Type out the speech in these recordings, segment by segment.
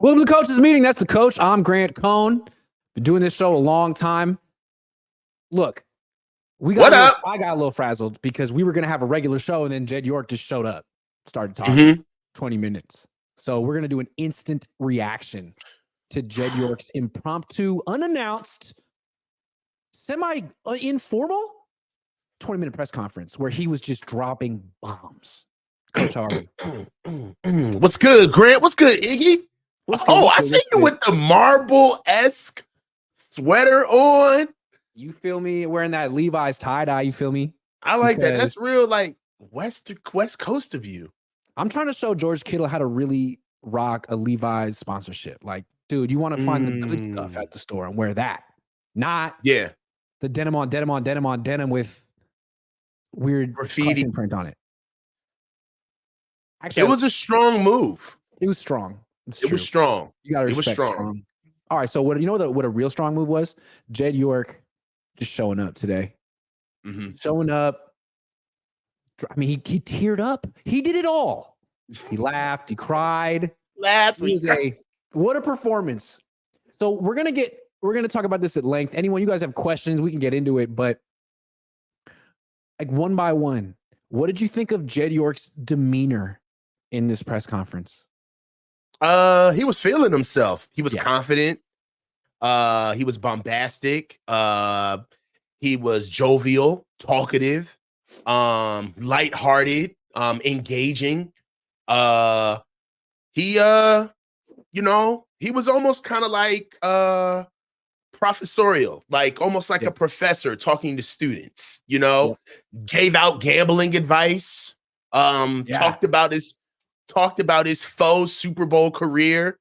Welcome to the coach's meeting. That's the coach. I'm Grant Cohn. Been doing this show a long time. Look, I got a little frazzled because we were going to have a regular show and then Jed York just showed up, started talking 20 minutes. So we're going to do an instant reaction to Jed York's impromptu, unannounced, semi-informal 20-minute press conference where he was just dropping bombs. Coach, how are you? What's good, Grant? What's good, Iggy? I see you with the marble-esque sweater on. You feel me? Wearing that Levi's tie-dye, you feel me? I like that. That's real, like, West Coast of you. I'm trying to show George Kittle how to really rock a Levi's sponsorship. Like, dude, you want to find the good stuff at the store and wear that. Not the denim on denim on denim on denim with weird graffiti print on it. Actually, it was a strong move. It was strong. It was strong. You gotta respect strong. All right, so what a real strong move was? Jed York just showing up today. Showing up. I mean, he teared up. He did it all. He laughed. He cried. What a performance. So we're gonna talk about this at length. Anyone, you guys have questions, we can get into it. But like one by one, what did you think of Jed York's demeanor in this press conference? He was feeling himself. He was confident. He was bombastic. He was jovial, talkative, lighthearted, engaging. He was almost kind of like professorial, like almost like a professor talking to students, gave out gambling advice, talked about his faux Super Bowl career,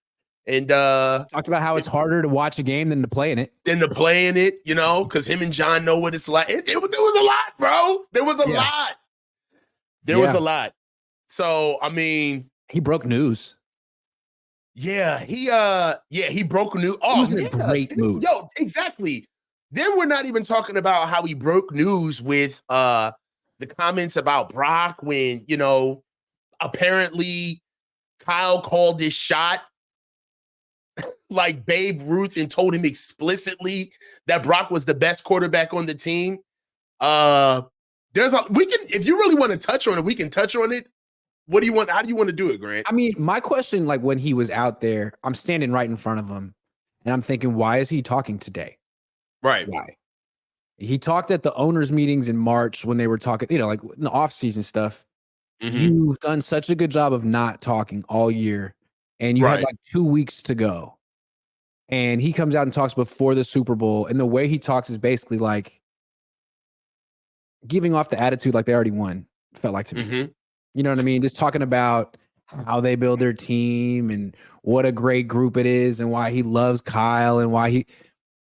and talked about how it's harder to watch a game than to play in it. Because him and John know what it's like. There was a lot, bro. There was a lot. There was a lot. So, I mean, he broke news. Yeah, he broke news. Oh, he was in a great mood. Yo, exactly. Then we're not even talking about how he broke news with the comments about Brock when, apparently Kyle called this shot like Babe Ruth and told him explicitly that Brock was the best quarterback on the team. If you really want to touch on it, we can touch on it. What do you want? How do you want to do it, Grant? I mean, my question, like when he was out there, I'm standing right in front of him and I'm thinking, why is he talking today? Right. Why? He talked at the owners' meetings in March when they were talking, like in the off-season stuff. You've done such a good job of not talking all year, and you had like 2 weeks to go. And he comes out and talks before the Super Bowl, and the way he talks is basically like giving off the attitude like they already won, felt like to me. You know what I mean? Just talking about how they build their team and what a great group it is and why he loves Kyle and why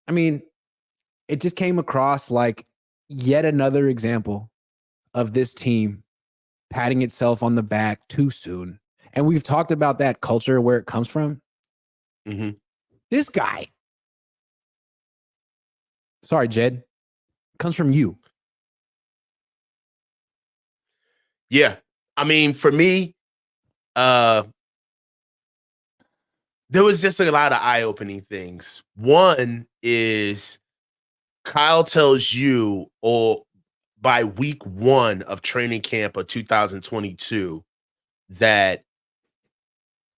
it just came across like yet another example of this team patting itself on the back too soon. And we've talked about that culture, where it comes from. This guy, sorry, Jed, comes from you. Yeah. I mean, for me, there was just a lot of eye-opening things. One is Kyle tells you, or by week 1 of training camp of 2022, that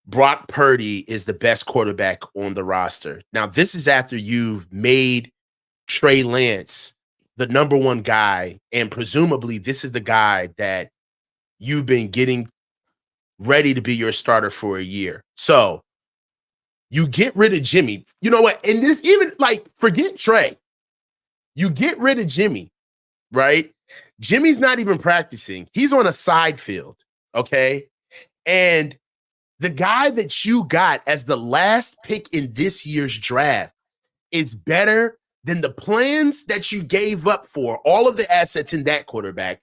Brock Purdy is the best quarterback on the roster. Now, this is after you've made Trey Lance the number 1 guy, and presumably this is the guy that you've been getting ready to be your starter for a year. So you get rid of Jimmy. You know what? And there's even forget Trey. You get rid of Jimmy, right? Jimmy's not even practicing. He's on a side field, okay? And the guy that you got as the last pick in this year's draft is better than the plans that you gave up for all of the assets in that quarterback,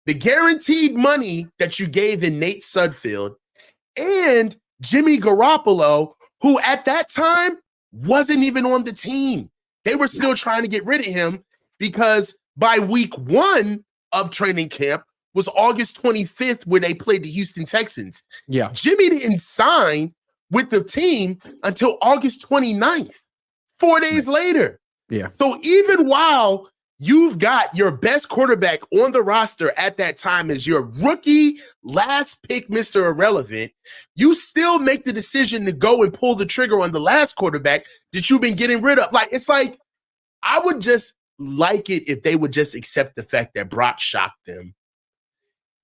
the guaranteed money that you gave in Nate Sudfeld, and Jimmy Garoppolo, who at that time wasn't even on the team. They were still trying to get rid of him because by week 1 of training camp was August 25th, where they played the Houston Texans. Yeah. Jimmy didn't sign with the team until August 29th, 4 days later. Yeah. So even while you've got your best quarterback on the roster at that time as your rookie last pick, Mr. Irrelevant, you still make the decision to go and pull the trigger on the last quarterback that you've been getting rid of. Like, it's like, I would just like it if they would just accept the fact that Brock shocked them.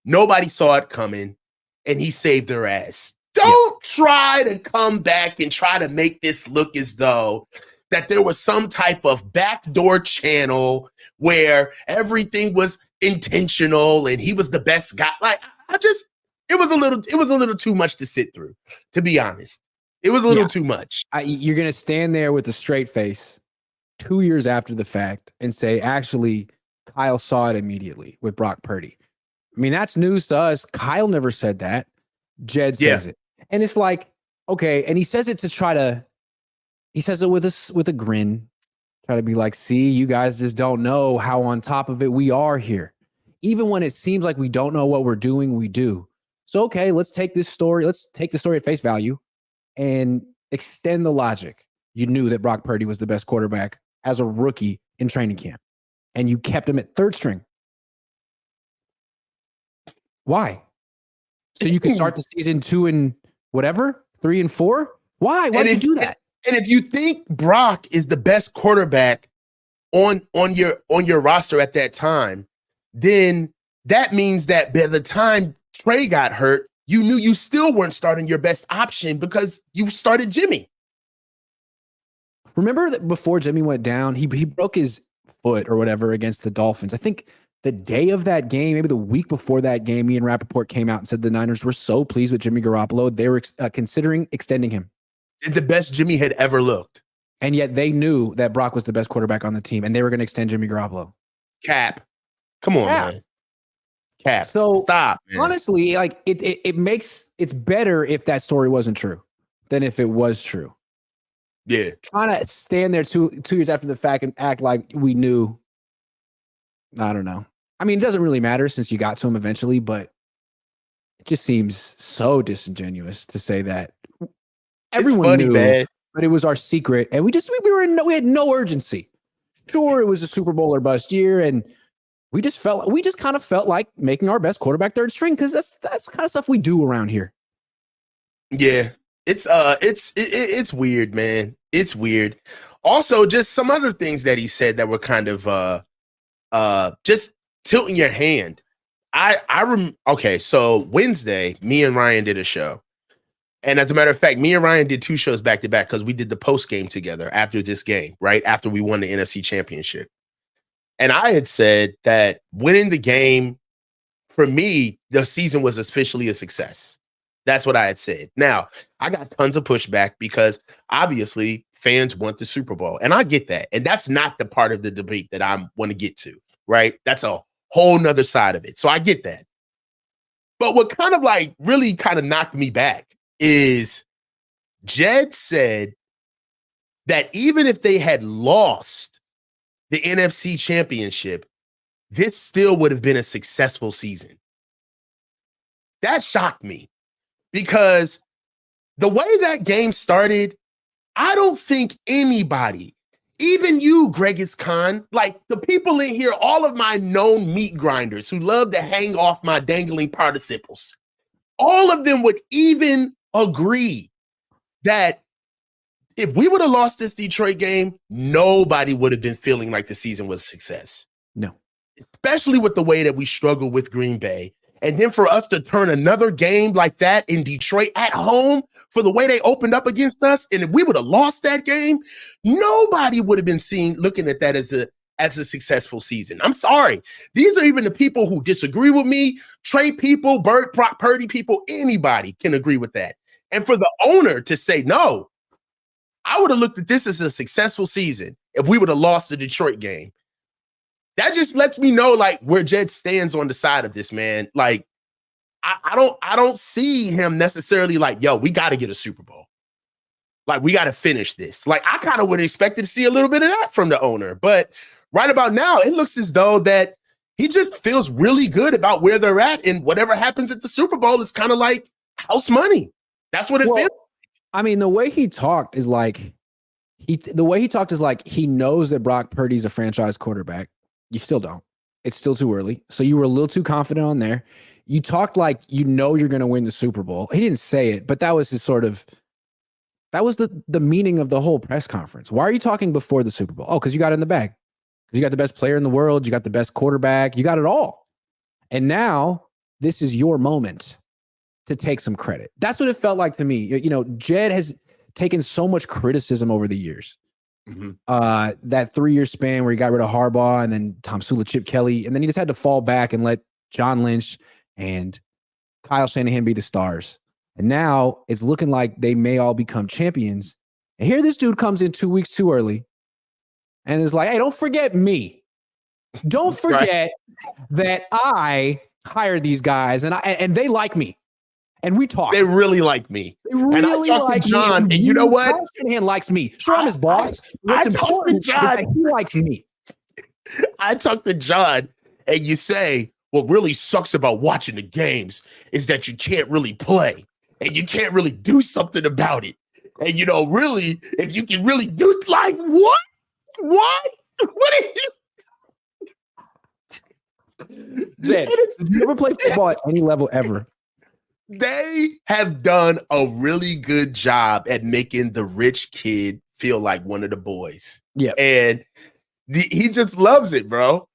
Nobody saw it coming, and he saved their ass. Don't try to come back and try to make this look as though that there was some type of backdoor channel where everything was intentional and he was the best guy. Like, it was a little too much to sit through, to be honest. It was a little too much. You're going to stand there with a straight face 2 years after the fact and say, actually, Kyle saw it immediately with Brock Purdy. I mean, that's news to us. Kyle never said that. Jed says it. And it's like, okay. And he says it to try to, he says it with a grin, try to be like, see, you guys just don't know how on top of it we are here. Even when it seems like we don't know what we're doing, we do. So, okay, let's take the story at face value and extend the logic. You knew that Brock Purdy was the best quarterback as a rookie in training camp, and you kept him at third string. Why? So you could start the season 2 and whatever, 3 and 4? Why? Why did you do that? And if you think Brock is the best quarterback on your roster at that time, then that means that by the time Trey got hurt, you knew you still weren't starting your best option because you started Jimmy. Remember that before Jimmy went down, he broke his foot or whatever against the Dolphins. I think the day of that game, maybe the week before that game, Ian Rappaport came out and said the Niners were so pleased with Jimmy Garoppolo, they were considering extending him. The best Jimmy had ever looked. And yet they knew that Brock was the best quarterback on the team, and they were going to extend Jimmy Garoppolo. Cap. Come on, man. Cap. So stop, man. Honestly, like it's better if that story wasn't true than if it was true. Yeah. Trying to stand there two years after the fact and act like we knew. I don't know. I mean, it doesn't really matter since you got to him eventually, but it just seems so disingenuous to say that everyone knew, man. But it was our secret, and we had no urgency. Sure, it was a Super Bowl or bust year, and we just kind of felt like making our best quarterback third string because that's kind of stuff we do around here. Yeah, it's weird, man. It's weird. Also, just some other things that he said that were kind of just tilting your hand. Okay, so Wednesday, me and Ryan did a show. And as a matter of fact, me and Ryan did 2 shows back to back because we did the post game together after this game, right? After we won the NFC Championship. And I had said that winning the game, for me, the season was officially a success. That's what I had said. Now, I got tons of pushback because obviously fans want the Super Bowl. And I get that. And that's not the part of the debate that I want to get to, right? That's a whole nother side of it. So I get that. But what kind of like really kind of knocked me back is Jed said that even if they had lost the NFC Championship, this still would have been a successful season. That shocked me because the way that game started, I don't think anybody, even you, Gregis Khan, like the people in here, all of my known meat grinders who love to hang off my dangling participles, all of them would even agree that if we would have lost this Detroit game, nobody would have been feeling like the season was a success. No. Especially with the way that we struggled with Green Bay. And then for us to turn another game like that in Detroit at home for the way they opened up against us, and if we would have lost that game, nobody would have been looking at that as a successful season. I'm sorry. These are even the people who disagree with me, Trey people, Brock Purdy people, anybody can agree with that. And for the owner to say, no, I would have looked at this as a successful season if we would have lost the Detroit game. That just lets me know like where Jed stands on the side of this, man. Like, I don't see him necessarily like, yo, we got to get a Super Bowl. Like, we got to finish this. Like, I kind of would have expected to see a little bit of that from the owner. But right about now, it looks as though that he just feels really good about where they're at. And whatever happens at the Super Bowl is kind of like house money. That's what it feels. I mean, the way he talked is like, he knows that Brock Purdy's a franchise quarterback. You still don't. It's still too early. So you were a little too confident on there. You talked like you know you're going to win the Super Bowl. He didn't say it, but that was his sort of, that was the meaning of the whole press conference. Why are you talking before the Super Bowl? Oh, because you got it in the bag. Because you got the best player in the world. You got the best quarterback. You got it all. And now this is your moment to take some credit. That's what it felt like to me. You know, Jed has taken so much criticism over the years. That 3-year span where he got rid of Harbaugh and then Tom Sula, Chip Kelly, and then he just had to fall back and let John Lynch and Kyle Shanahan be the stars. And now it's looking like they may all become champions. And here this dude comes in 2 weeks too early and is like, hey, don't forget me. Don't forget that I hired these guys and they like me. And we talk. They really like me. They really and I talked like to John, me. and you know what? Kyle Shanahan likes me. Sure, I'm his boss. What's important is that he likes me. I talked to John, and you say, what really sucks about watching the games is that you can't really play, and you can't really do something about it. And, you know, really, if you can really do, like, what? What? What are you? Jed, did you ever play football at any level ever? They have done a really good job at making the rich kid feel like one of the boys. Yeah. And he just loves it, bro.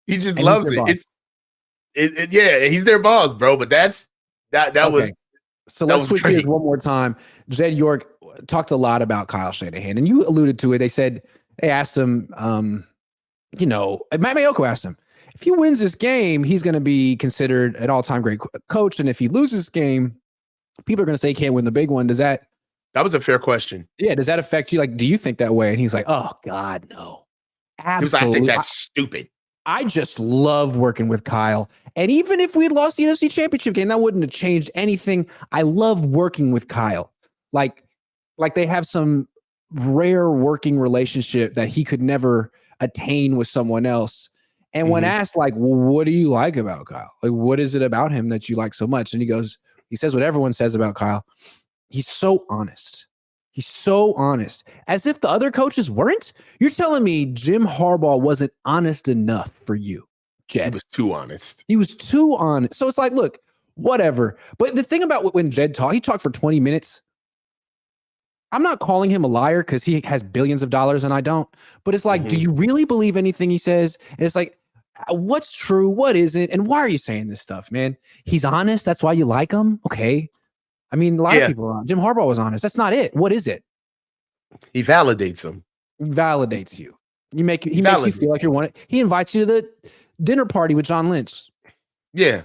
He just loves it. Yeah, he's their boss, bro. But that okay. was so let's switch gears one more time. Jed York talked a lot about Kyle Shanahan, and you alluded to it. They asked him, you know, Matt Mayoko asked him, if he wins this game, he's going to be considered an all-time great coach. And if he loses this game, people are going to say he can't win the big one. That was a fair question. Yeah. Does that affect you? Like, do you think that way? And he's like, oh God, no. Absolutely. I think that's stupid. I just loved working with Kyle. And even if we had lost the NFC Championship game, that wouldn't have changed anything. I love working with Kyle. Like they have some rare working relationship that he could never attain with someone else. And when asked, like, well, what do you like about Kyle? Like, what is it about him that you like so much? And he says what everyone says about Kyle. He's so honest. He's so honest. As if the other coaches weren't? You're telling me Jim Harbaugh wasn't honest enough for you, Jed? He was too honest. He was too honest. So it's like, look, whatever. But the thing about when Jed talked, he talked for 20 minutes. I'm not calling him a liar because he has billions of dollars and I don't. But it's like, do you really believe anything he says? And it's like, what's true? What isn't? And why are you saying this stuff, man? He's honest. That's why you like him. Okay. I mean, a lot of people are honest. Jim Harbaugh was honest. That's not it. What is it? He validates him. He validates you. He makes you feel like you're one. He invites you to the dinner party with John Lynch. Yeah.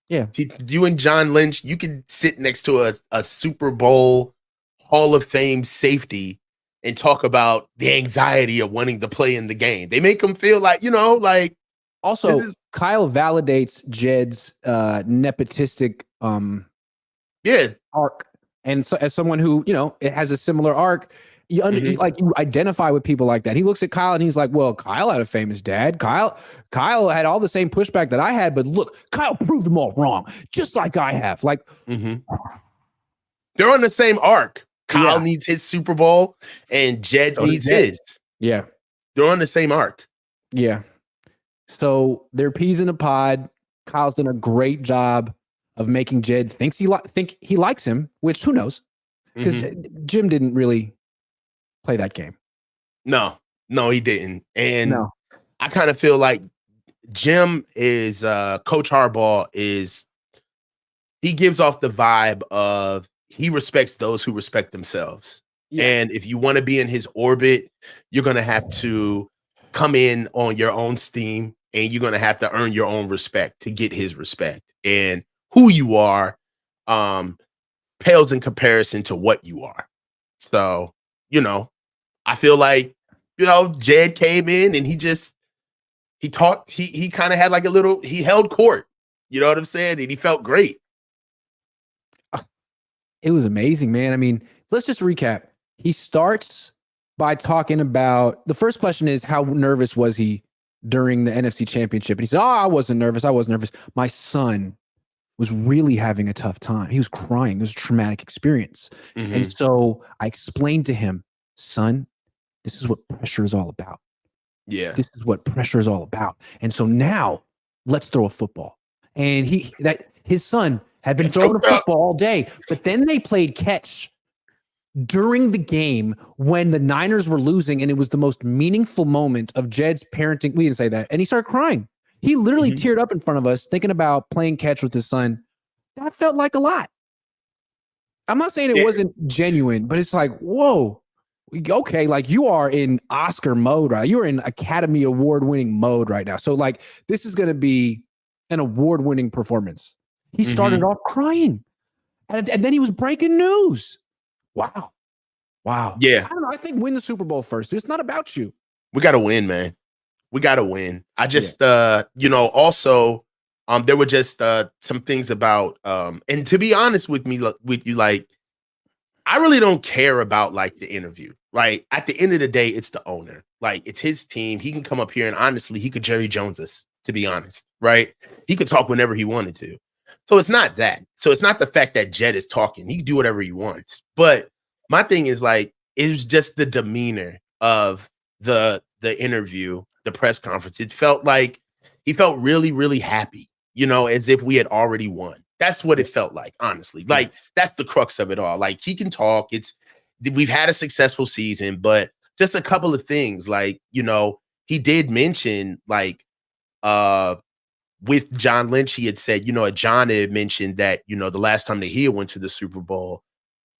Yeah. You and John Lynch, you could sit next to a Super Bowl Hall of Fame safety and talk about the anxiety of wanting to play in the game. They make him feel like, you know, like. Also, Kyle validates Jed's nepotistic arc. And so as someone who, you know, it has a similar arc, you identify with people like that. He looks at Kyle and he's like, well, Kyle had a famous dad. Kyle had all the same pushback that I had, but look, Kyle proved them all wrong, just like I have. Like, they're on the same arc. Kyle needs his Super Bowl and Jed needs his. Yeah. They're on the same arc. Yeah. So they're peas in a pod. Kyle's done a great job of making Jed think he likes him, which who knows? Because Jim didn't really play that game. No, he didn't. And I kind of feel like Jim is Coach Harbaugh he gives off the vibe of he respects those who respect themselves. Yeah. And if you want to be in his orbit, you're going to have to come in on your own steam and you're going to have to earn your own respect to get his respect. And who you are pales in comparison to what you are. So, you know, I feel like, you know, Jed came in and he talked, he kind of had like he held court, you know what I'm saying? And he felt great. It was amazing, man. I mean, let's just recap. He starts by talking about the first question is how nervous was he during the NFC Championship? And he said, "Oh, I wasn't nervous. I wasn't nervous. My son was really having a tough time. He was crying. It was a traumatic experience." And so I explained to him, "Son, this is what pressure is all about. Yeah. This is what pressure is all about. And so now let's throw a football." And his son had been throwing a football all day, but then they played catch during the game when the Niners were losing, and it was the most meaningful moment of Jed's parenting. We didn't say that. And he started crying. He literally teared up in front of us thinking about playing catch with his son. That felt like a lot. I'm not saying it wasn't genuine, but it's like, whoa, okay, like you are in Oscar mode, right? You're in Academy Award winning mode right now. So like this is going to be an award winning performance. He started off crying, and then he was breaking news. Wow. Yeah. I don't know. I think win the Super Bowl first. It's not about you. We got to win, man. We got to win. I just, also, there were just some things about, and to be honest with you, like, I really don't care about like the interview. Right. At the end of the day, it's the owner. Like, it's his team. He can come up here and honestly, he could Jerry Jones us, to be honest. Right. He could talk whenever he wanted to. So it's not that. So it's not the fact that Jed is talking. He can do whatever he wants. But my thing is like, it was just the demeanor of the interview, the press conference. It felt like he felt really, really happy, as if we had already won. That's what it felt like, honestly. Like, that's the crux of it all. Like, he can talk. We've had a successful season, but just a couple of things. Like, he did mention like, with John Lynch, he had said, John had mentioned that, the last time that he went to the Super Bowl,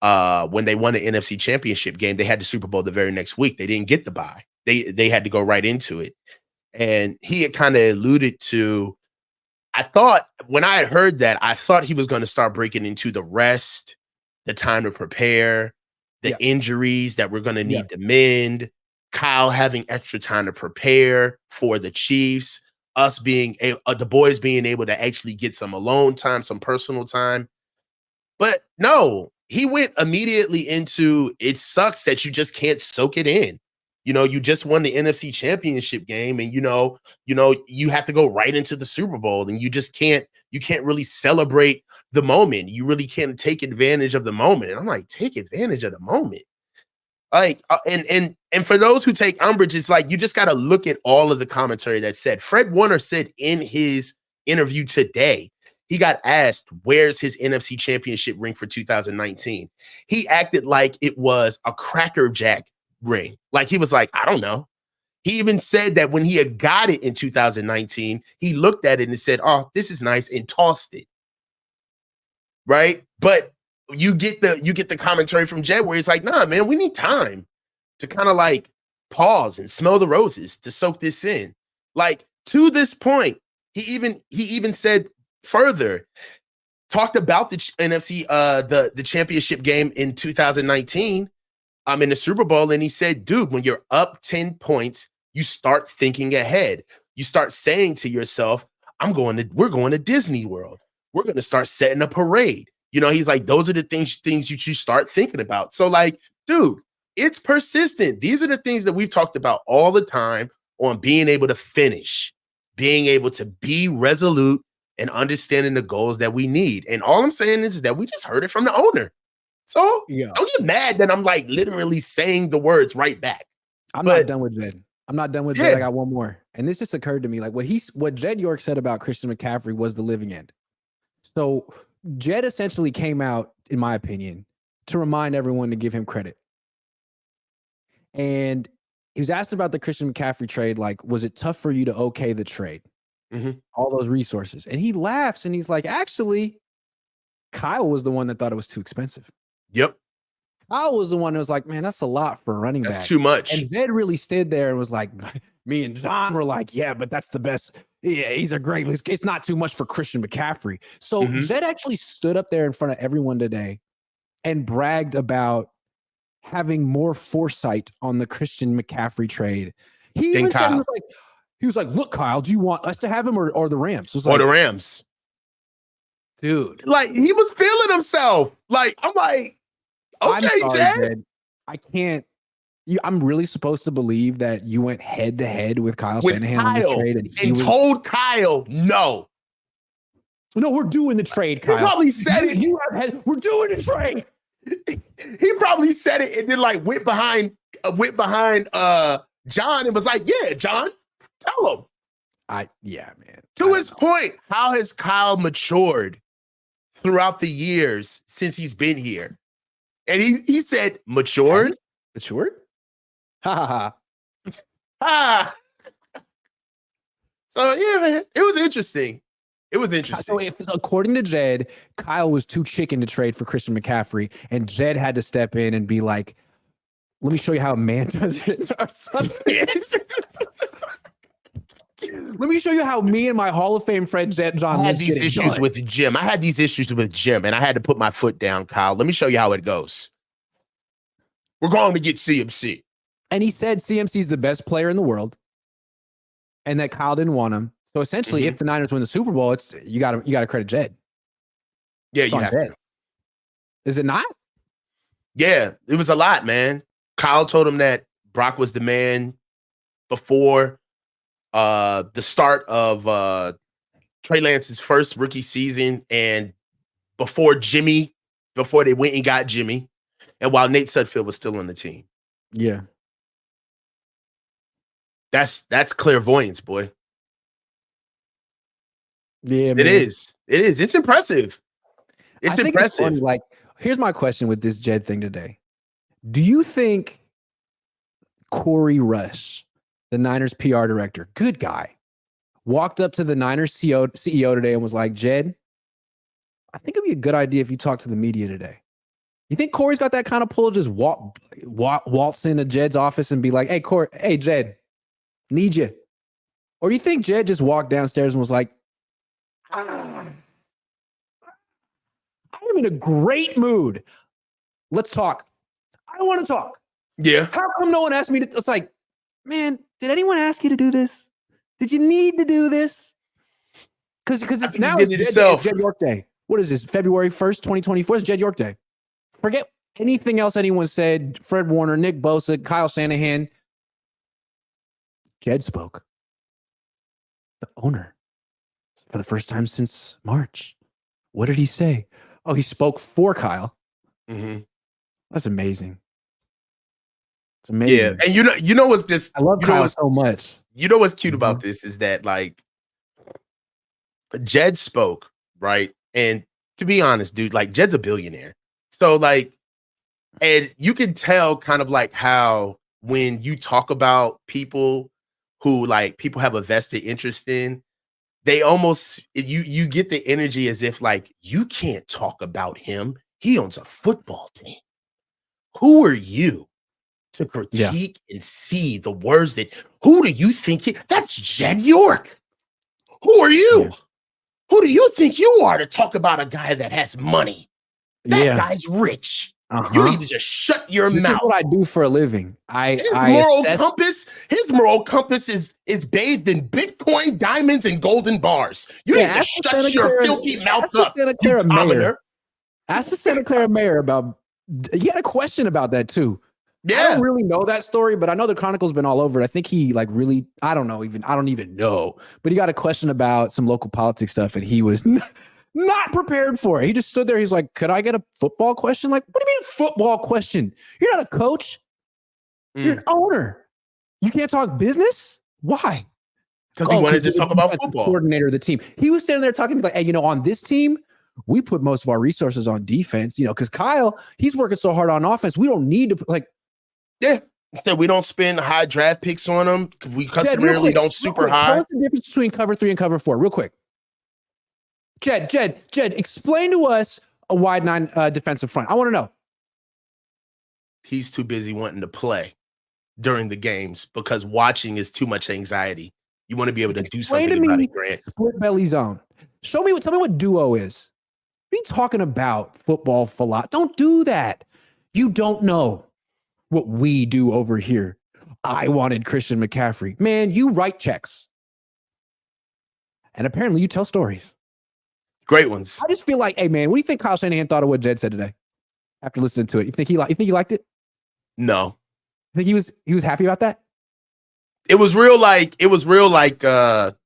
when they won the NFC Championship game, they had the Super Bowl the very next week. They didn't get the bye. They had to go right into it. And he had kind of alluded to, I thought when I had heard that, I thought he was going to start breaking into the rest, the time to prepare, the injuries that we're going to need to mend, Kyle having extra time to prepare for the Chiefs, us being the boys being able to actually get some alone time, some personal time. But no, he went immediately into, it sucks that you just can't soak it in. You just won the NFC Championship game, and you have to go right into the Super Bowl, and you can't really celebrate the moment. You really can't take advantage of the moment. And I'm like, take advantage of the moment. Like, and for those who take umbrage, it's like, you just got to look at all of the commentary that said. Fred Warner said in his interview today, he got asked, where's his NFC Championship ring for 2019? He acted like it was a Cracker Jack ring. Like, he was like, I don't know. He even said that when he had got it in 2019, he looked at it and said, oh, this is nice, and tossed it. Right? But you get the commentary from Jed where he's like, nah, man, we need time to kind of like pause and smell the roses to soak this in. Like, to this point, he even said further, talked about the NFC, the championship game in 2019, in the Super Bowl, and he said, dude, when you're up 10 points, you start thinking ahead. You start saying to yourself, we're going to Disney World. We're going to start setting a parade. He's like, those are the things you start thinking about. So like, dude, it's persistent. These are the things that we've talked about all the time on being able to finish, being able to be resolute and understanding the goals that we need. And all I'm saying is that we just heard it from the owner. So don't get mad that I'm like literally saying the words right back. I'm not done with Jed. I got one more. And this just occurred to me. Like what Jed York said about Christian McCaffrey was the living end. So Jed essentially came out, in my opinion, to remind everyone to give him credit. And he was asked about the Christian McCaffrey trade. Like, was it tough for you to okay the trade? All those resources. And he laughs and he's like, actually, Kyle was the one that thought it was too expensive. Yep. Kyle was the one that was like, man, that's a lot for a running back. That's too much. And Jed really stood there and was like, me and John were like, yeah, but that's the best. Yeah, he's a great. It's not too much for Christian McCaffrey. So Jed actually stood up there in front of everyone today and bragged about having more foresight on the Christian McCaffrey trade. He even said, he was like, look, Kyle, do you want us to have him or the Rams? Or the Rams. Dude. Like, he was feeling himself. Like, I'm like, okay, I'm sorry, Jed. I can't. I'm really supposed to believe that you went head to head with Kyle With Shanahan on this Kyle trade, and he and was told Kyle, no. no, we're doing the trade, He Kyle. probably said it. We're doing the trade. He probably said it and then like went behind John and was like, yeah, John, tell him. Yeah, man. To his point, how has Kyle matured throughout the years since he's been here? And he said, matured? Matured? Ha ha ha. Ah. So yeah, man, it was interesting. It was interesting. So according to Jed, Kyle was too chicken to trade for Christian McCaffrey, and Jed had to step in and be like, let me show you how a man does it or something. Let me show you how me and my Hall of Fame friend John I had these issues with Jim. I had these issues with Jim, and I had to put my foot down, Kyle. Let me show you how it goes. We're going to get CMC. And he said CMC is the best player in the world, and that Kyle didn't want him. So essentially, if the Niners win the Super Bowl, it's you got to credit Jed. Yeah, you have to. Is it not? Yeah, it was a lot, man. Kyle told him that Brock was the man before the start of Trey Lance's first rookie season and before they went and got Jimmy, and while Nate Sudfeld was still on the team. Yeah. That's clairvoyance, boy. Yeah, man. It is. It's impressive. It's impressive. It's like, here's my question with this Jed thing today. Do you think Corey Rush, the Niners PR director, good guy, walked up to the Niners CEO today and was like, Jed, I think it'd be a good idea if you talk to the media today. You think Corey's got that kind of pull, just waltz into Jed's office and be like, hey, Jed, need you. Or do you think Jed just walked downstairs and was like, I am in a great mood. Let's talk. I want to talk. Yeah. How come no one asked me to? It's like, man, did anyone ask you to do this? Did you need to do this? Because it's now Jed York Day. What is this? February 1st, 2024 is Jed York Day. Forget anything else anyone said. Fred Warner, Nick Bosa, Kyle Shanahan. Jed spoke. The owner. For the first time since March. What did he say? Oh, he spoke for Kyle. Mm-hmm. That's amazing. It's amazing. Yeah, and you know what's this? I love Kyle so much. You know what's cute about this is that like Jed spoke, right? And to be honest, dude, like Jed's a billionaire. So like, and you can tell kind of like how when you talk about people who like people have a vested interest in, they almost you get the energy as if like you can't talk about him. He owns a football team. Who are you to critique and see the words that who do you think that's Jed York? Who are you? Yeah. Who do you think you are to talk about a guy that has money? That guy's rich. You need to just shut your mouth. This is what I do for a living. His moral compass is bathed in Bitcoin, diamonds, and golden bars. You need to shut your filthy mouth up, you commoner. Ask the Santa Clara mayor about. He had a question about that too. Yeah. I don't really know that story, but I know the Chronicle's been all over it. I think he like really, I don't even know, but he got a question about some local politics stuff and he was not prepared for it. He just stood there. He's like, could I get a football question? Like, what do you mean football question? You're not a coach. You're an owner. You can't talk business? Why? Because he wanted to talk about football. Coordinator of the team. He was standing there talking to me like, hey, on this team, we put most of our resources on defense, because Kyle, he's working so hard on offense. We don't need to yeah. Instead, we don't spend high draft picks on them. We customarily don't super high. What's the difference between cover 3 and cover 4? Real quick. Jed, explain to us a wide 9 defensive front. I want to know. He's too busy wanting to play during the games because watching is too much anxiety. You want to be able to do something about it, Grant. Split belly zone. Tell me what duo is. What are you talking about? Football philosophy. Don't do that. You don't know what we do over here. I wanted Christian McCaffrey. Man, you write checks. And apparently you tell stories. Great ones. I just feel like, hey man, what do you think Kyle Shanahan thought of what Jed said today after listening to it? You think he liked it? No. I think he was happy about that? It was real like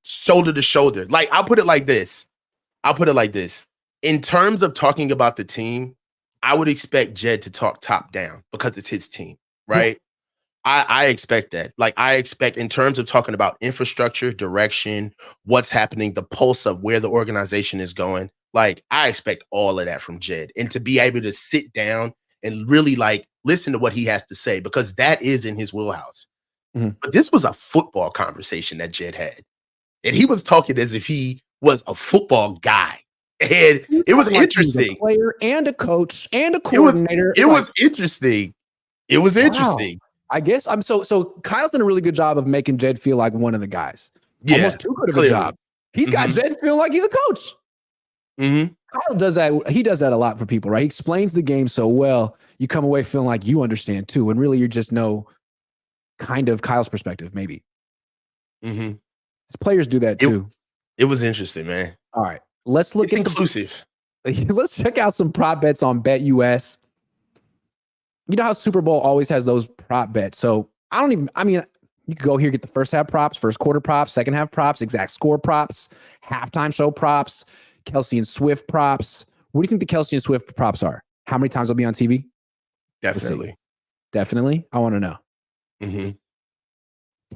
shoulder to shoulder. Like I'll put it like this. In terms of talking about the team, I would expect Jed to talk top down because it's his team, right? I expect that. Like I expect in terms of talking about infrastructure, direction, what's happening, the pulse of where the organization is going. Like I expect all of that from Jed, and to be able to sit down and really like listen to what he has to say because that is in his wheelhouse. But this was a football conversation that Jed had, and he was talking as if he was a football guy, and it was interesting. A player and a coach and a coordinator. It was interesting. It was interesting. I guess so Kyle's done a really good job of making Jed feel like one of the guys. Yeah, almost too good of a job. He's got Jed feeling like he's a coach. Kyle does that. He does that a lot for people, right? He explains the game so well. You come away feeling like you understand too, and really you just know kind of Kyle's perspective, maybe. His players do that too. It was interesting, man. All right, let's look at inclusive. Let's check out some prop bets on BetUS. You know how Super Bowl always has those prop bets. So you could go here, get the first half props, first quarter props, second half props, exact score props, halftime show props, Kelsey and Swift props. What do you think the Kelsey and Swift props are? How many times they'll be on TV? Definitely. I want to know.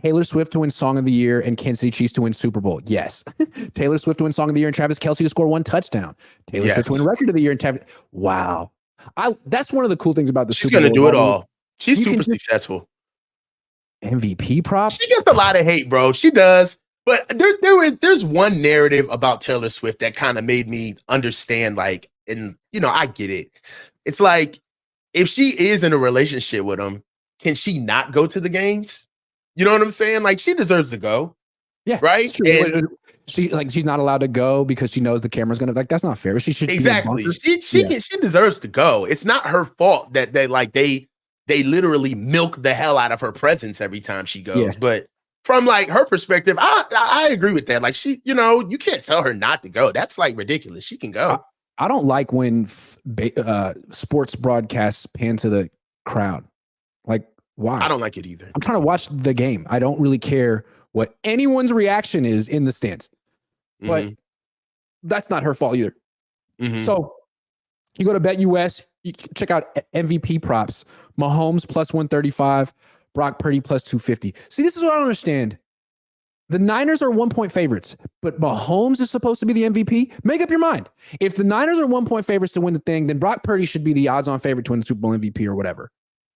Taylor Swift to win Song of the Year and Kansas City Chiefs to win Super Bowl. Yes. Taylor Swift to win Song of the Year and Travis Kelsey to score 1 touchdown. Taylor Swift to win Record of the Year and Travis. Wow. That's one of the cool things about the She's Super Bowl. She's going to do it all. She's super successful. MVP props? She gets a lot of hate, bro. She does. But there's one narrative about Taylor Swift that kind of made me understand, like, and, I get it. It's like, if she is in a relationship with him, can she not go to the games? You know what I'm saying? Like, she deserves to go. Yeah. Right? And she's not allowed to go because she knows the camera's gonna, like, that's not fair. She should exactly. She deserves to go. It's not her fault that they literally milk the hell out of her presence every time she goes. Yeah. But from like her perspective, I agree with that. Like she, you can't tell her not to go. That's like ridiculous. She can go. I don't like when sports broadcasts pan to the crowd. Like, why? I don't like it either. I'm trying to watch the game. I don't really care what anyone's reaction is in the stands. But that's not her fault either. So you go to BetUS, you check out MVP props. Mahomes plus 135, Brock Purdy plus 250. See, this is what I don't understand. The Niners are 1-point favorites, but Mahomes is supposed to be the MVP. Make up your mind. If the Niners are 1-point favorites to win the thing, then Brock Purdy should be the odds-on favorite to win the Super Bowl MVP or whatever.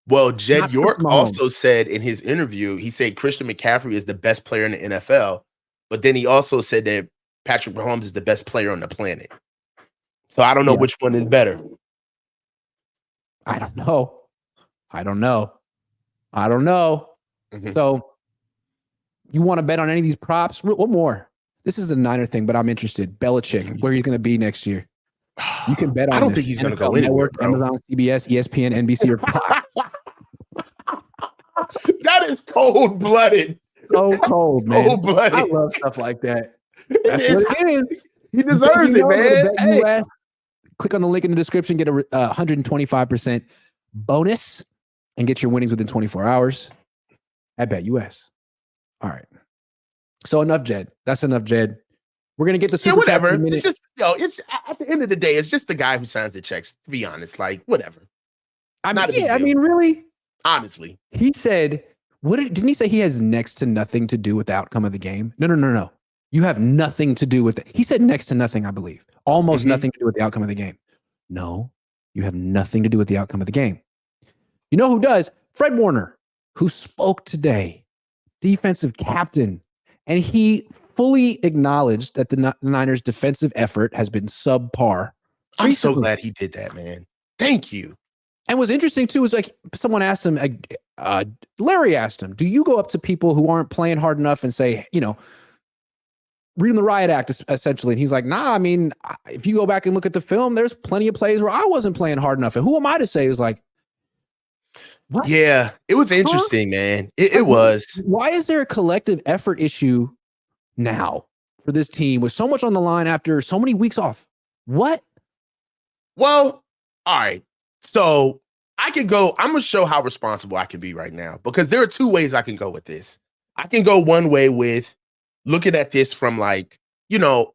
Well, Jed York also said in his interview, he said Christian McCaffrey is the best player in the NFL, but then he also said that Patrick Mahomes is the best player on the planet. So I don't know which one is better. I don't know. So you want to bet on any of these props? What more? This is a Niner thing, but I'm interested. Belichick, where he's going to be next year. You can bet on I don't think he's going to go anywhere, bro. Amazon, CBS, ESPN, NBC, or Fox. That is cold-blooded. So cold, man. Cold-blooded. I love stuff like that. That's what it is. He deserves it, man. Hey. Click on the link in the description, get a 125% bonus, and get your winnings within 24 hours at BetUS. All right. So enough, Jed. That's enough, Jed. We're gonna get the super chat in a minute. It's just, it's at the end of the day, it's just the guy who signs the checks. To be honest, like whatever. Really. Honestly, he said, didn't he say he has next to nothing to do with the outcome of the game? No. You have nothing to do with it. He said next to nothing, I believe. Almost nothing to do with the outcome of the game. No, you have nothing to do with the outcome of the game. You know who does? Fred Warner, who spoke today, defensive captain, and he fully acknowledged that the Niners' defensive effort has been subpar. I'm so glad he did that, man. Thank you. And what's interesting too is like someone asked him, Larry asked him, do you go up to people who aren't playing hard enough and say, reading the riot act essentially? And he's like, nah, I mean, if you go back and look at the film, there's plenty of plays where I wasn't playing hard enough. And who am I to say? It was like, what? Yeah, it was interesting, man. It was. Why is there a collective effort issue now for this team with so much on the line after so many weeks off? What? Well, all right. So I can go, I'm gonna show how responsible I can be right now because there are two ways I can go with this. I can go one way with looking at this from like,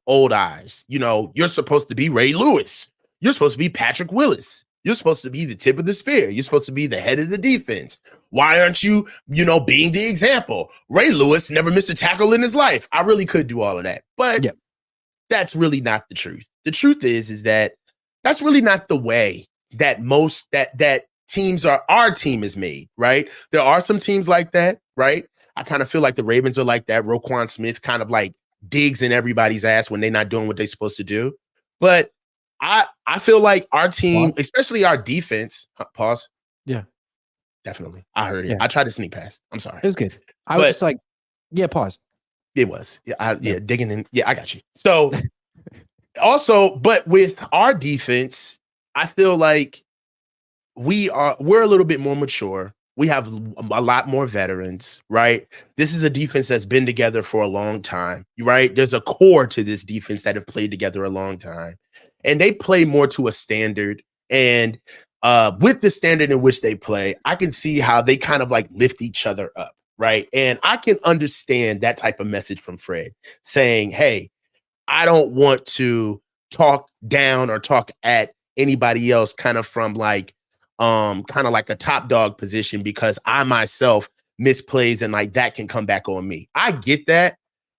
old eyes. You're supposed to be Ray Lewis. You're supposed to be Patrick Willis. You're supposed to be the tip of the spear. You're supposed to be the head of the defense. Why aren't you, being the example? Ray Lewis never missed a tackle in his life. I really could do all of that, but that's really not the truth. The truth is that that's really not the way that most that teams are. Our team is made, right? There are some teams like that, right? I kind of feel like the Ravens are like that. Roquan Smith kind of like digs in everybody's ass when they're not doing what they're supposed to do. But I feel like our team, especially our defense, pause. Yeah. Definitely. I heard it. Yeah. I tried to sneak past. I'm sorry. It was good. I was just like, pause. It was. Yeah, digging in. Yeah, I got you. So also, but with our defense, I feel like we're a little bit more mature. We have a lot more veterans, right? This is a defense that's been together for a long time, right? There's a core to this defense that have played together a long time, and they play more to a standard. And with the standard in which they play, I can see how they kind of like lift each other up, right? And I can understand that type of message from Fred saying, hey, I don't want to talk down or talk at anybody else kind of from like a top dog position because I myself misplays and like that can come back on me. I get that.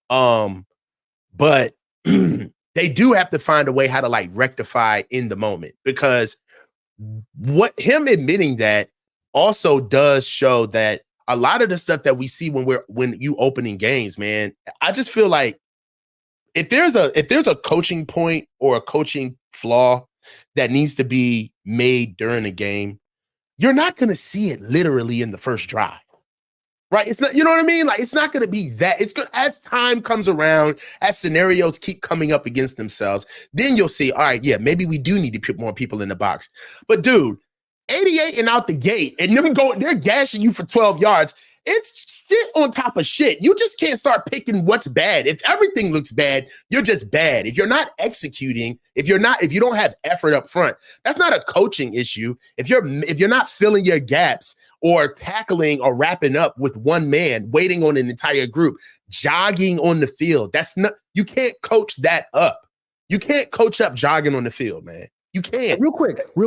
But they do have to find a way how to like rectify in the moment, because what him admitting that also does show that a lot of the stuff that we see when you opening games, man, I just feel like if there's a coaching point or a coaching flaw that needs to be made during a game, you're not going to see it literally in the first drive, right? It's not, you know what I mean? Like, it's not going to be that. It's good as time comes around, as scenarios keep coming up against themselves, then you'll see, all right, yeah, maybe we do need to put more people in the box. But dude, 88 and out the gate, and they're gashing you for 12 yards. It's shit on top of shit. You just can't start picking what's bad. If everything looks bad, you're just bad. If you're not executing, if you don't have effort up front, that's not a coaching issue. If you're not filling your gaps or tackling or wrapping up with one man, waiting on an entire group, jogging on the field, you can't coach that up. You can't coach up jogging on the field, man. You can't. Real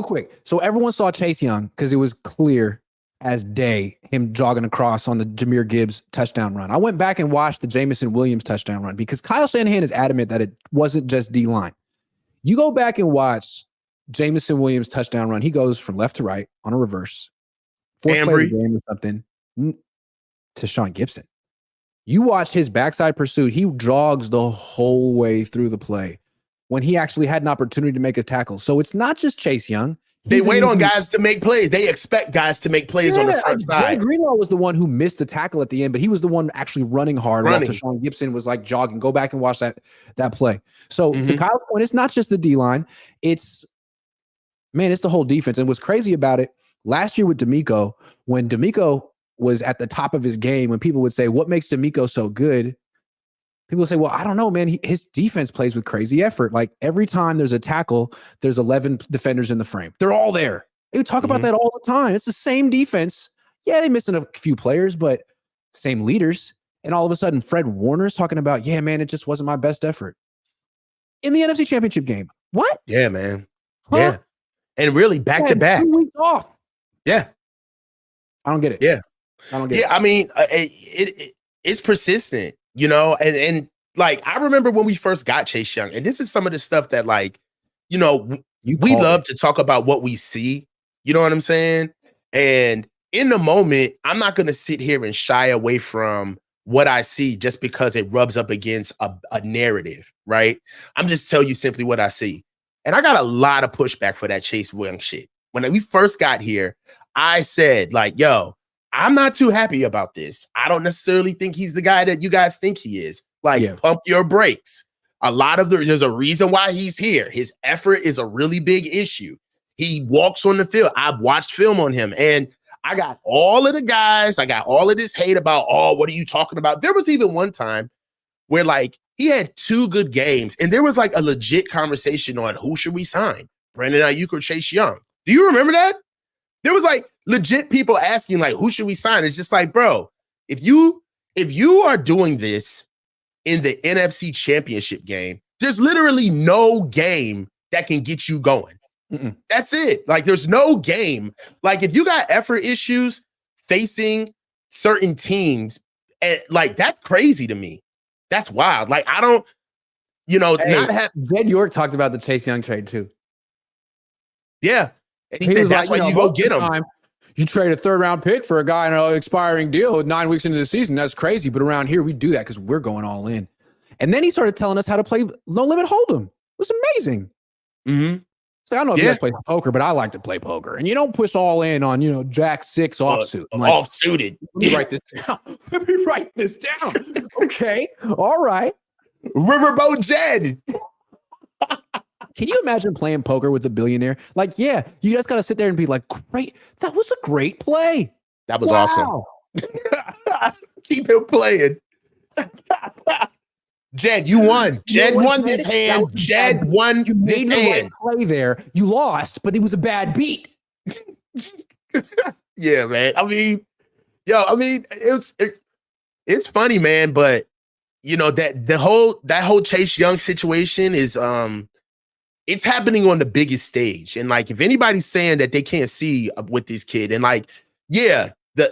quick. So everyone saw Chase Young because it was clear as day, him jogging across on the Jahmyr Gibbs touchdown run. I went back and watched the Jamison Williams touchdown run because Kyle Shanahan is adamant that it wasn't just D-line. You go back and watch Jamison Williams touchdown run. He goes from left to right on a reverse. Fourth play of the game or something to Sean Gibson. You watch his backside pursuit. He jogs the whole way through the play when he actually had an opportunity to make a tackle. So it's not just Chase Young. They wait on guys to make plays. They expect guys to make plays on the front side. Greenlaw was the one who missed the tackle at the end, but he was the one actually running hard while Tashawn Gibson was like jogging. Go back and watch that play. So to Kyle's point, it's not just the D-line. It's the whole defense. And what's crazy about it, last year with D'Amico, when D'Amico was at the top of his game, when people would say, what makes D'Amico so good? People say, well, I don't know, man. His defense plays with crazy effort. Like every time there's a tackle, there's 11 defenders in the frame. They're all there. They talk about that all the time. It's the same defense. Yeah, they're missing a few players, but same leaders. And all of a sudden, Fred Warner's talking about, yeah, man, it just wasn't my best effort. In the NFC Championship game. What? Yeah, man. Huh? Yeah. And really back to back. 2 weeks off. Yeah. I don't get it. Yeah. I don't get it. Yeah, I mean, it's persistent. And like, I remember when we first got Chase Young, and this is some of the stuff that like, we love to talk about what we see, you know what I'm saying? And in the moment, I'm not going to sit here and shy away from what I see just because it rubs up against a narrative, right? I'm just telling you simply what I see. And I got a lot of pushback for that Chase Young shit. When we first got here, I said like, yo, I'm not too happy about this. I don't necessarily think he's the guy that you guys think he is. Like, pump your brakes. There's a reason why he's here. His effort is a really big issue. He walks on the field. I've watched film on him, and I got all of the guys. I got all of this hate about, what are you talking about? There was even one time where like he had 2 good games, and there was like a legit conversation on who should we sign, Brandon Ayuk or Chase Young. Do you remember that? There was like legit people asking like, who should we sign? It's just like, bro, if you are doing this in the NFC Championship game, there's literally no game that can get you going. Mm-mm. That's it. Like, there's no game. Like, if you got effort issues facing certain teams, like, that's crazy to me. That's wild. Like, I don't, not have. Jed York talked about the Chase Young trade too. Yeah. And he said that's why you go get him. You trade a 3rd-round pick for a guy in an expiring deal 9 weeks into the season. That's crazy. But around here, we do that because we're going all in. And then he started telling us how to play No Limit Hold'em. It was amazing. Mm-hmm. So I don't know if you guys play poker, but I like to play poker. And you don't push all in on, Jack 6 offsuit. Like, off-suited. Let me write this down. Let me write this down. Okay. All right. Riverboat Jed. Can you imagine playing poker with a billionaire? Like, yeah, you guys got to sit there and be like, great. That was a great play. That was awesome. Keep him playing. Jed, you won. Jed won this hand. Jed won this hand. Right play there. You lost, but it was a bad beat. Yeah, man. I mean, it's funny, man, but that whole Chase Young situation is it's happening on the biggest stage. And like, if anybody's saying that they can't see with this kid, and like, yeah, the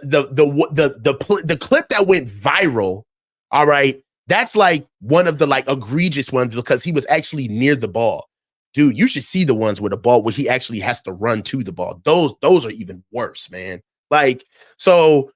clip that went viral, all right, that's like one of the like egregious ones because he was actually near the ball. Dude, you should see the ones with the ball where he actually has to run to the ball. Those are even worse, man. Like, so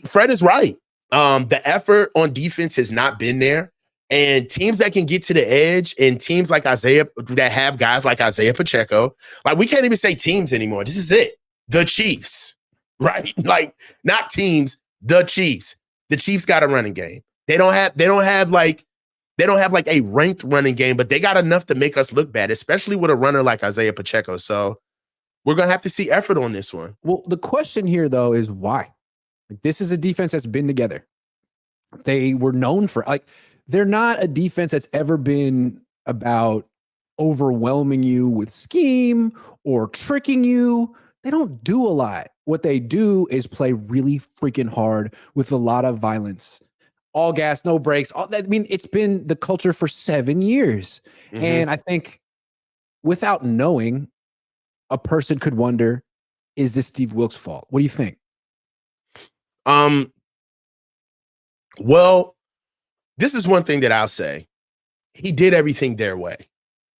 Fred is right. The effort on defense has not been there. And teams that can get to the edge and teams like Isaiah that have guys like Isaiah Pacheco, like, we can't even say teams anymore. This is it. The Chiefs, right? Like, not teams, the Chiefs. The Chiefs got a running game. They don't have like a ranked running game, but they got enough to make us look bad, especially with a runner like Isaiah Pacheco. So we're going to have to see effort on this one. Well, the question here, though, is why? Like, this is a defense that's been together. They were known for, like, they're not a defense that's ever been about overwhelming you with scheme or tricking you. They don't do a lot. What they do is play really freaking hard with a lot of violence. All gas, no brakes. It's been the culture for 7 years. Mm-hmm. And I think without knowing, a person could wonder, is this Steve Wilks' fault? What do you think? Well, this is one thing that I'll say. He did everything their way.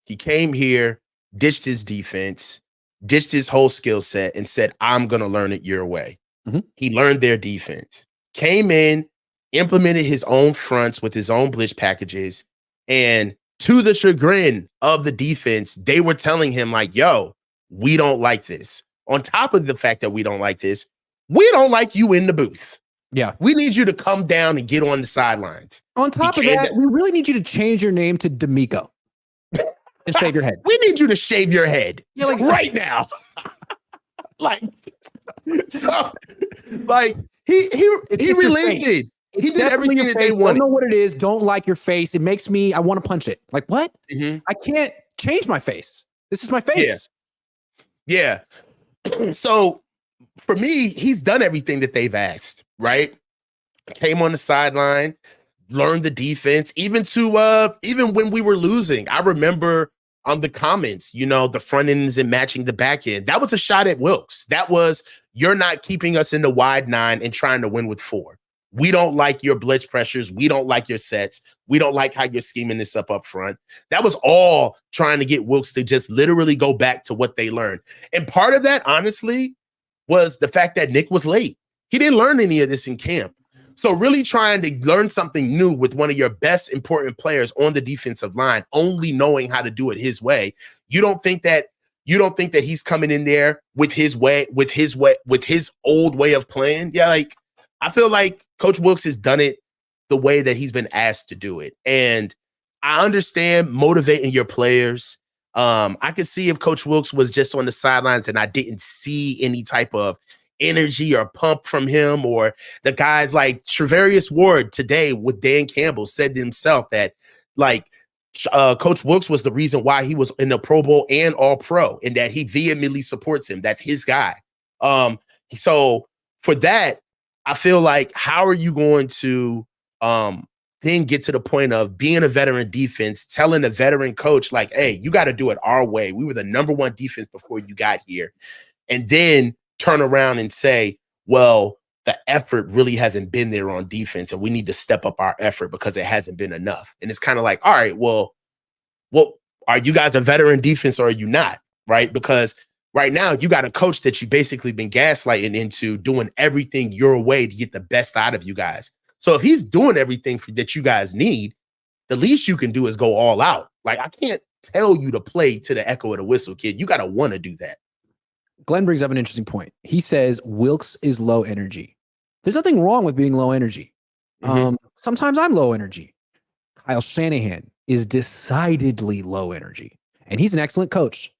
He came here, ditched his defense, ditched his whole skill set, and said, I'm going to learn it your way. Mm-hmm. He learned their defense, came in, implemented his own fronts with his own blitz packages, and to the chagrin of the defense, they were telling him like, yo, we don't like this. On top of the fact that we don't like this, we don't like you in the booth. Yeah. We need you to come down and get on the sidelines. On top of that, we really need you to change your name to D'Amico and shave your head. We need you to shave your head. Yeah, like right now. Like, so, like, he relented. He did everything that they wanted. Don't know what it is. Don't like your face. It makes me, I want to punch it. Like, what? Mm-hmm. I can't change my face. This is my face. Yeah. So, for me, he's done everything that they've asked, right? Came on the sideline, learned the defense, even when we were losing. I remember on the comments, the front end isn't matching the back end. That was a shot at Wilks. That was, you're not keeping us in the wide 9 and trying to win with 4. We don't like your blitz pressures. We don't like your sets. We don't like how you're scheming this up front. That was all trying to get Wilks to just literally go back to what they learned. And part of that, honestly, was the fact that Nick was late. He didn't learn any of this in camp. So really trying to learn something new with one of your best important players on the defensive line, only knowing how to do it his way. You don't think that he's coming in there with his old way of playing? Yeah, like, I feel like Coach Wilks has done it the way that he's been asked to do it. And I understand motivating your players. I could see if Coach Wilks was just on the sidelines and I didn't see any type of energy or pump from him, or the guys like Trevarius Ward today with Dan Campbell said to himself that Like Coach Wilkes was the reason why he was in the Pro Bowl and All Pro, and that he vehemently supports him. That's his guy. So for that, I feel like how are you going to then get to the point of being a veteran defense, telling a veteran coach like, hey, you got to do it our way. We were the #1 defense before you got here. And then turn around and say, well, the effort really hasn't been there on defense, and we need to step up our effort because it hasn't been enough. And it's kind of like, all right, well, are you guys a veteran defense or are you not? Right? Because right now you got a coach that you basically been gaslighting into doing everything your way to get the best out of you guys. So if he's doing everything that you guys need, the least you can do is go all out. Like, I can't tell you to play to the echo of the whistle, kid. You got to want to do that. Glenn brings up an interesting point. He says Wilkes is low energy. There's nothing wrong with being low energy. Sometimes I'm low energy. Kyle Shanahan is decidedly low energy, and he's an excellent coach.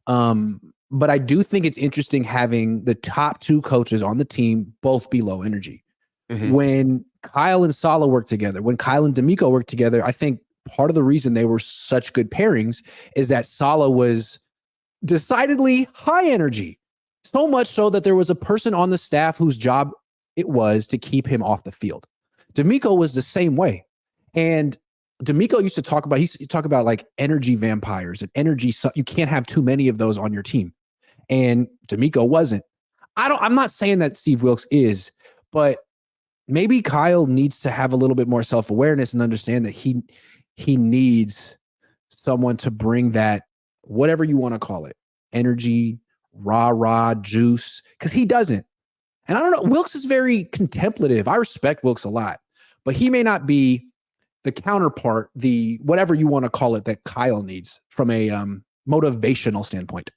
But I do think it's interesting having the top 2 coaches on the team both be low energy. When Kyle and Saleh worked together, when Kyle and DeMeco worked together, I think part of the reason they were such good pairings is that Saleh was decidedly high energy. So much so that there was a person on the staff whose job it was to keep him off the field. DeMeco was the same way. And DeMeco used to talk about like energy vampires and energy. You can't have too many of those on your team. And DeMeco wasn't. I'm not saying that Steve Wilkes is, but maybe Kyle needs to have a little bit more self-awareness and understand that he needs someone to bring that, whatever you want to call it, energy, rah, juice, because he doesn't. And I don't know, Wilkes is very contemplative. I respect Wilkes a lot, but he may not be the counterpart, the whatever you want to call it, that Kyle needs from a motivational standpoint.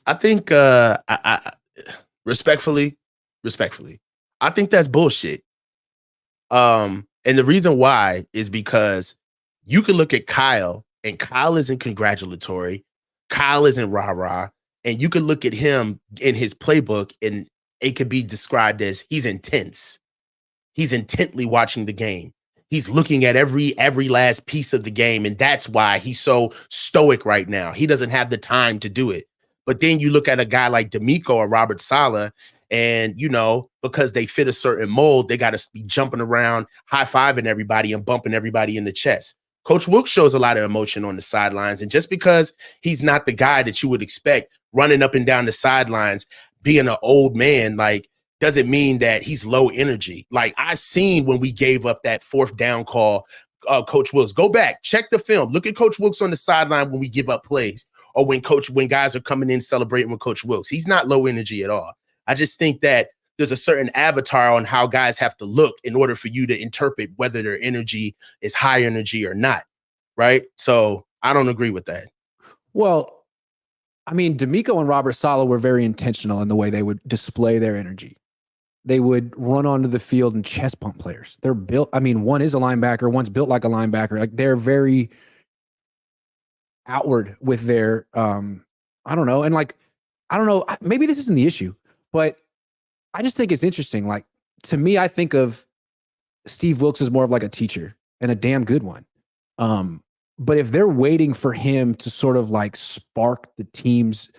I think, respectfully, I think that's bullshit. And the reason why is because you can look at Kyle, and Kyle isn't congratulatory. Kyle isn't rah-rah. And you can look at him in his playbook, and it could be described as he's intense. He's intently watching the game. He's looking at every last piece of the game, and that's why he's so stoic right now. He doesn't have the time to do it. But then you look at a guy like DeMeco or Robert Saleh, and, because they fit a certain mold, they got to be jumping around, high-fiving everybody and bumping everybody in the chest. Coach Wilkes shows a lot of emotion on the sidelines. And just because he's not the guy that you would expect running up and down the sidelines, being an old man, like, doesn't mean that he's low energy. Like, I seen when we gave up that 4th down call, Coach Wilkes, go back, check the film, look at Coach Wilkes on the sideline when we give up plays, or when guys are coming in celebrating with Coach Wilkes. He's not low energy at all. I just think that there's a certain avatar on how guys have to look in order for you to interpret whether their energy is high energy or not. Right. So I don't agree with that. Well, I mean, DeMeco and Robert Saleh were very intentional in the way they would display their energy. They would run onto the field and chest pump players. They're built. I mean, one is a linebacker, one's built like a linebacker. Like, they're very outward with their, I don't know. And like, I don't know, maybe this isn't the issue, but I just think it's interesting. Like, to me, I think of Steve Wilkes as more of like a teacher, and a damn good one. But if they're waiting for him to sort of like spark the team's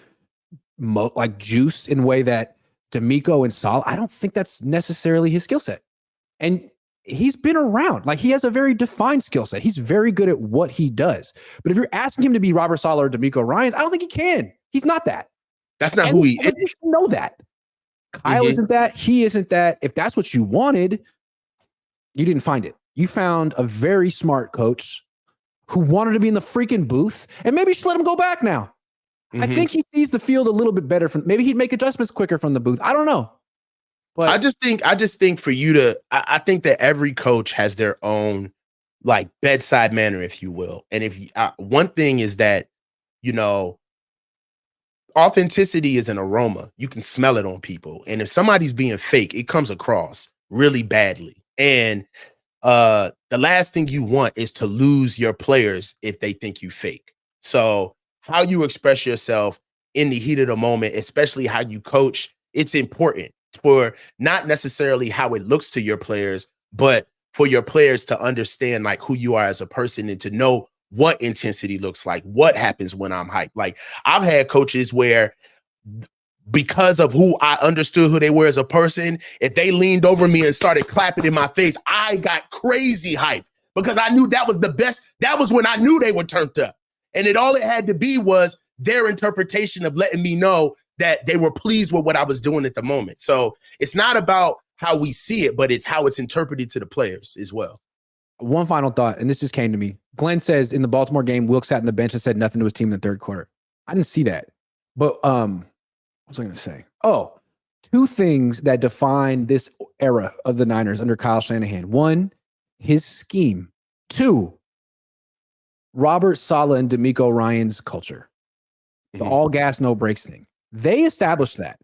like juice in a way that DeMeco and Saleh, I don't think that's necessarily his skill set. And he's been around. Like, he has a very defined skill set. He's very good at what he does. But if you're asking him to be Robert Saleh or DeMeco Ryans, I don't think he can. He's not that. That's not who he is. You should know that. Kyle isn't that. He isn't that. If that's what you wanted, you didn't find it. You found a very smart coach who wanted to be in the freaking booth, and maybe you should let him go back now. I think he sees the field a little bit better. Maybe he'd make adjustments quicker from the booth. I don't know. But I just think for you to, I think that every coach has their own like bedside manner, if you will. And if one thing is that, authenticity is an aroma. You can smell it on people. And if somebody's being fake, it comes across really badly. And the last thing you want is to lose your players if they think you fake. So how you express yourself in the heat of the moment, especially how you coach, it's important for not necessarily how it looks to your players, but for your players to understand like who you are as a person and to know what intensity looks like, what happens when I'm hyped. Like I've had coaches where because of who I understood who they were as a person, if they leaned over me and started clapping in my face, I got crazy hype because I knew that was the best. That was when I knew they were turned up. And all it had to be was their interpretation of letting me know that they were pleased with what I was doing at the moment. So it's not about how we see it, but it's how it's interpreted to the players as well. One final thought, and this just came to me. Glenn says in the Baltimore game, Wilkes sat in the bench and said nothing to his team in the third quarter. I didn't see that. But what was I going to say? Oh, two things that define this era of the Niners under Kyle Shanahan. One, his scheme. Two, Robert Saleh and D'Amico Ryan's culture. The all gas, no brakes thing. They established that.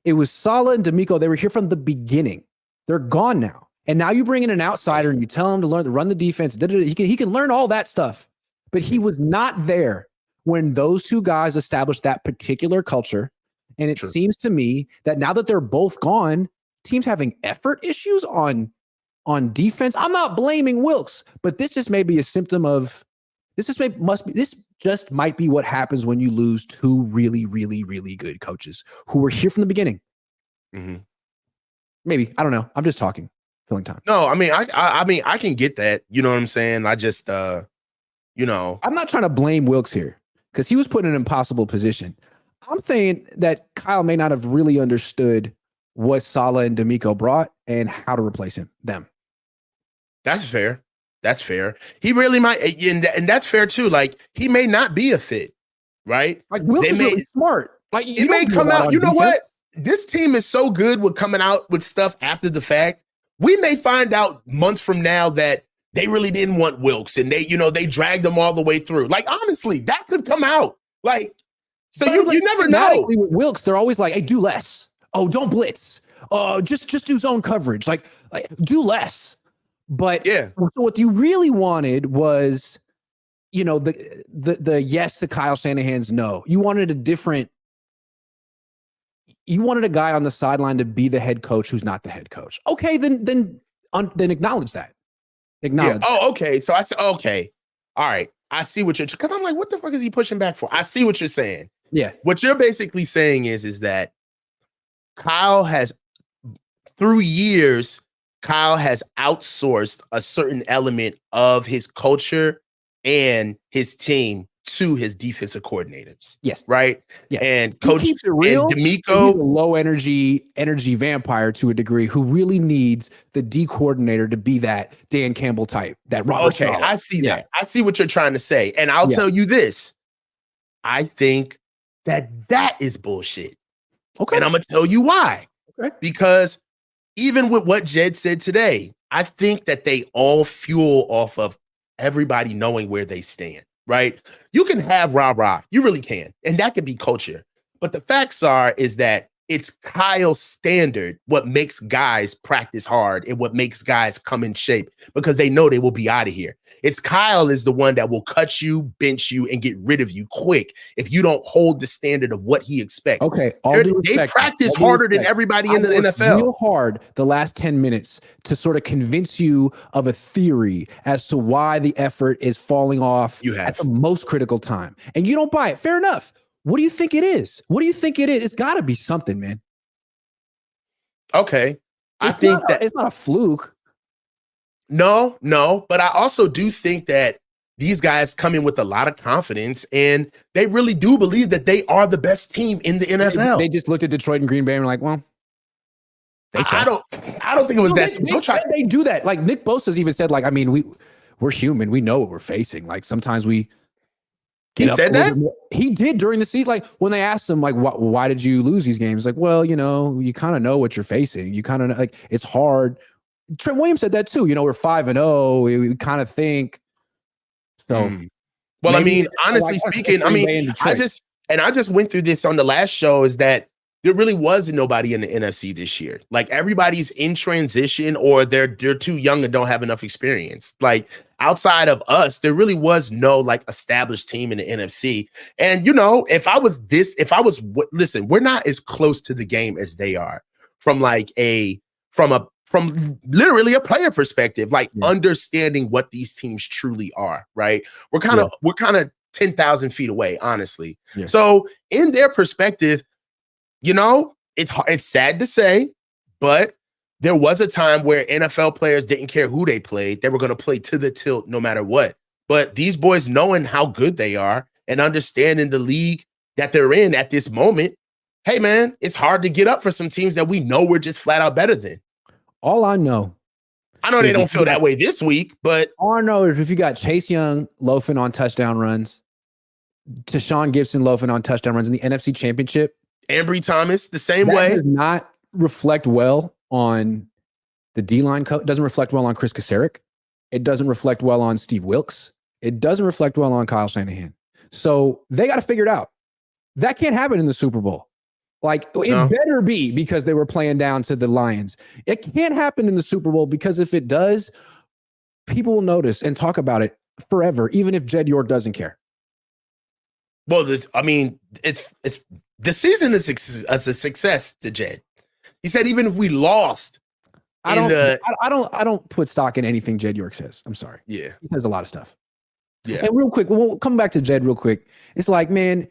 It was Saleh and D'Amico. They were here from the beginning. They're gone now. And now you bring in an outsider and you tell him to learn to run the defense. He can learn all that stuff. But he was not there when those two guys established that particular culture. And it seems to me that now that they're both gone, teams having effort issues on defense. I'm not blaming Wilkes, but this just may be a symptom of this just might be what happens when you lose two really, really, really good coaches who were here from the beginning. Maybe. I don't know. I'm just talking. Filling time. No, I mean, I can get that. You know what I'm saying? I just, I'm not trying to blame Wilkes here because he was put in an impossible position. I'm saying that Kyle may not have really understood what Saleh and D'Amico brought and how to replace them. That's fair. That's fair. He really might, and that's fair too. Like he may not be a fit, right? Like Wilkes is really smart. Like it may come out. You know what? This team is so good with coming out with stuff after the fact. We may find out months from now that they really didn't want Wilkes and they dragged them all the way through. Like, honestly, that could come out. Like, so you never know. With Wilkes, they're always like, hey, do less. Oh, don't blitz. Just do zone coverage. Like do less. But yeah, so what you really wanted was, the yes to Kyle Shanahan's no. You wanted a guy on the sideline to be the head coach who's not the head coach. Okay, then acknowledge that. Acknowledge. Yeah. Oh, okay. So I said, okay, all right. I see what you're because I'm like, what the fuck is he pushing back for? I see what you're saying. Yeah. What you're basically saying is that Kyle has, through years, outsourced a certain element of his culture and his team to his defensive coordinators. Yes. Right. Yes. And Coach keeps it real, and D'Amico, he's a low energy vampire to a degree who really needs the D coordinator to be that Dan Campbell type, that Robert. Okay, I see that. I see what you're trying to say. And I'll tell you this. I think that is bullshit. Okay. And I'm going to tell you why. Okay. Because even with what Jed said today, I think that they all fuel off of everybody knowing where they stand. Right? You can have rah-rah. You really can. And that could be culture. But the facts is that it's Kyle's standard what makes guys practice hard and what makes guys come in shape because they know they will be out of here. It's Kyle is the one that will cut you, bench you, and get rid of you quick if you don't hold the standard of what he expects. Okay. They practice harder than everybody in the NFL. Real hard the last 10 minutes to sort of convince you of a theory as to why the effort is falling off at the most critical time. And you don't buy it. Fair enough. What do you think it is? It's got to be something, man. Okay. I It's think that it's not a fluke. No, but I also do think that these guys come in with a lot of confidence and they really do believe that they are the best team in the NFL. They just looked at Detroit and Green Bay and were like, well, I don't think it was that. They do that. Like Nick Bosa's even said, like, I mean, we're human. We know what we're facing. Like sometimes we. He said that? He did during the season. Like when they asked him, like, why did you lose these games? Like, well, you kind of know what you're facing. You kind of like it's hard. Trent Williams said that too. We're 5-0. We kind of think. So, well, I mean, honestly speaking, I just went through this on the last show. Is that there really wasn't nobody in the NFC this year. Like everybody's in transition or they're too young and don't have enough experience. Like outside of us, there really was no like established team in the NFC. And listen, we're not as close to the game as they are from a from literally a player perspective, like understanding what these teams truly are, right? We're kind of 10,000 feet away, honestly. Yeah. So in their perspective, it's sad to say, but there was a time where NFL players didn't care who they played. They were going to play to the tilt no matter what. But these boys, knowing how good they are and understanding the league that they're in at this moment, hey, man, it's hard to get up for some teams that we know we're just flat out better than. All I know they don't feel that way this week, but all I know is if you got Chase Young loafing on touchdown runs, Tashawn Gibson loafing on touchdown runs in the NFC Championship, Ambry Thomas the same way, does not reflect well on the D-line coach. Doesn't reflect well on Chris Kasarik. It doesn't reflect well on Steve Wilkes. It doesn't reflect well on Kyle Shanahan. So they got to figure it out. That can't happen in the Super Bowl. Like, it better be because they were playing down to the Lions. It can't happen in the Super Bowl because if it does, people will notice and talk about it forever, even if Jed York doesn't care. Well, it's the season is a success to Jed. He said even if we lost, I don't put stock in anything Jed York says. I'm sorry. Yeah, he says a lot of stuff. Yeah, and real quick, we'll come back to Jed real quick. It's like, man,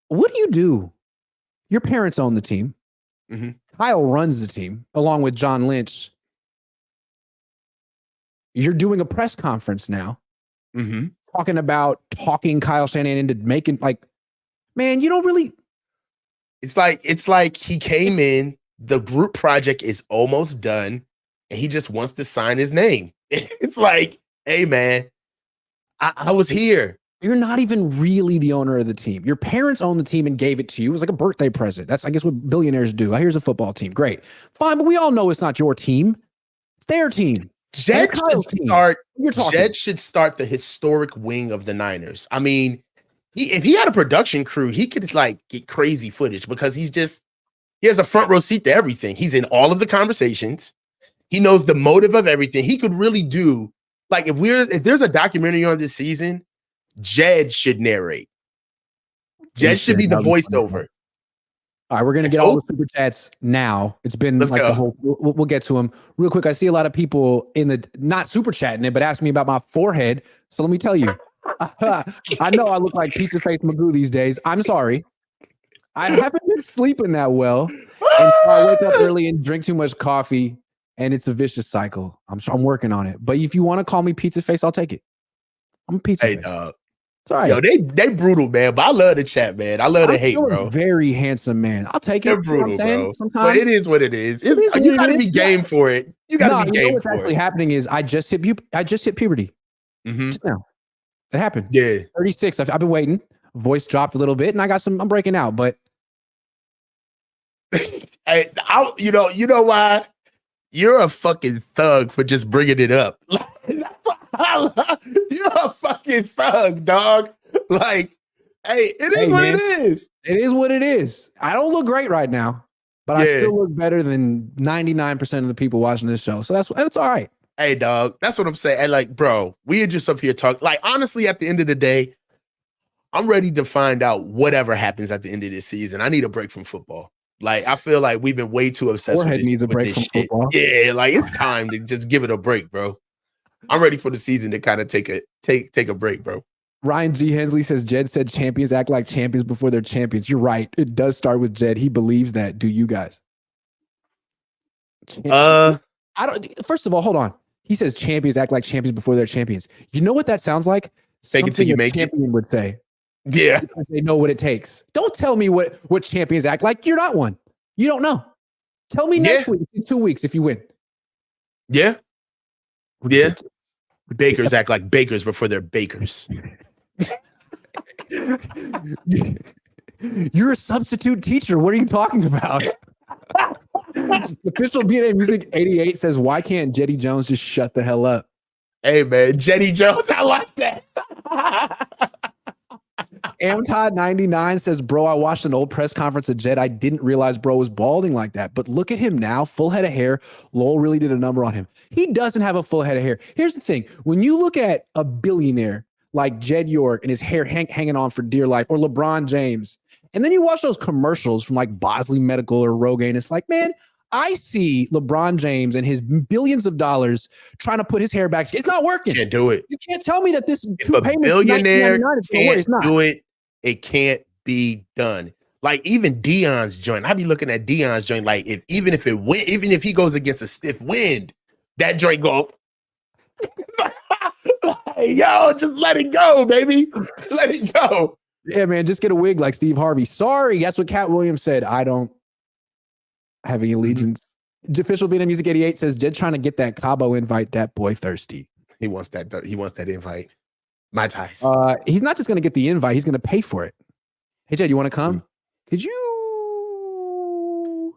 what do you do? Your parents own the team. Mm-hmm. Kyle runs the team along with John Lynch. You're doing a press conference now, talking Kyle Shanahan into making, like, man, you don't really. It's like he came in. The group project is almost done, and he just wants to sign his name. It's like, hey, man, I was here. You're not even really the owner of the team. Your parents own the team and gave it to you. It was like a birthday present. That's, I guess, what billionaires do. Here's a football team. Great. Fine, but we all know it's not your team. It's their team. Jed should start the historic wing of the Niners. I mean, if he had a production crew, he could like get crazy footage because he has a front row seat to everything. He's in all of the conversations. He knows the motive of everything. He could really do, like, if there's a documentary on this season, Jed should narrate. Jed should be the voiceover. All right, we're going to get all the super chats now. It's been the whole, we'll get to them real quick. I see a lot of people not super chatting it, but asking me about my forehead. So let me tell you, I know I look like Pizza Face Magoo these days. I'm sorry. I haven't been sleeping that well. And so I wake up early and drink too much coffee, and it's a vicious cycle. I'm working on it. But if you want to call me Pizza Face, I'll take it. I'm a Pizza Face. It's all right. Yo, they brutal, man. But I love the chat, man. I love the hate, bro. Very handsome, man. I'll take it. They're brutal, bro. Sometimes, but it is what it is. You got to be game for it. You got to be game for it. What's actually happening is I just hit puberty. Just now. It happened. Yeah. 36. I've been waiting. Voice dropped a little bit, and I'm breaking out, but. Hey, you know why? You're a fucking thug for just bringing it up. You're a fucking thug, dog. Like, hey, it is what it is. It is what it is. I don't look great right now, but I still look better than 99% of the people watching this show. So that's all right. Hey, dog, that's what I'm saying. And like, bro, we are just up here talking. Like, honestly, at the end of the day, I'm ready to find out whatever happens at the end of this season. I need a break from football. Like, I feel like we've been way too obsessed with this. Needs a break from football. Yeah, like it's time to just give it a break, bro. I'm ready for the season to kind of take a break, bro. Ryan G. Hensley says Jed said champions act like champions before they're champions. You're right. It does start with Jed. He believes that. Do you guys? I don't. First of all, hold on. He says champions act like champions before they're champions. You know what that sounds like? Fake it till you make it. Champion would say. Yeah. They know what it takes. Don't tell me what champions act like. You're not one. You don't know. Tell me next week, in 2 weeks, if you win. Yeah. Yeah. Bakers act like bakers before they're bakers. You're a substitute teacher. What are you talking about? Official BNA Music 88 says, why can't Jetty Jones just shut the hell up? Hey, man. Jetty Jones, I like that. Amtodd99 says, bro, I watched an old press conference of Jed. I didn't realize bro was balding like that. But look at him now, full head of hair. Lowell really did a number on him. He doesn't have a full head of hair. Here's the thing. When you look at a billionaire like Jed York and his hair hanging on for dear life, or LeBron James, and then you watch those commercials from like Bosley Medical or Rogaine, it's like, man, I see LeBron James and his billions of dollars trying to put his hair back. It's not working. Can't do it. You can't tell me that this If a billionaire can't not. do it, it can't be done. Like even Dion's joint, I be looking at Dion's joint. Like even if he goes against a stiff wind, that joint go. Hey, yo, just let it go, baby. Let it go. Yeah, man, just get a wig like Steve Harvey. Sorry, that's what Cat Williams said. I don't have any allegiance. Official Beat Music 88 says Jed trying to get that Cabo invite. That boy thirsty. He wants that. He wants that invite. My ties. He's not just going to get the invite. He's going to pay for it. Hey, Jed, you want to come? Could you?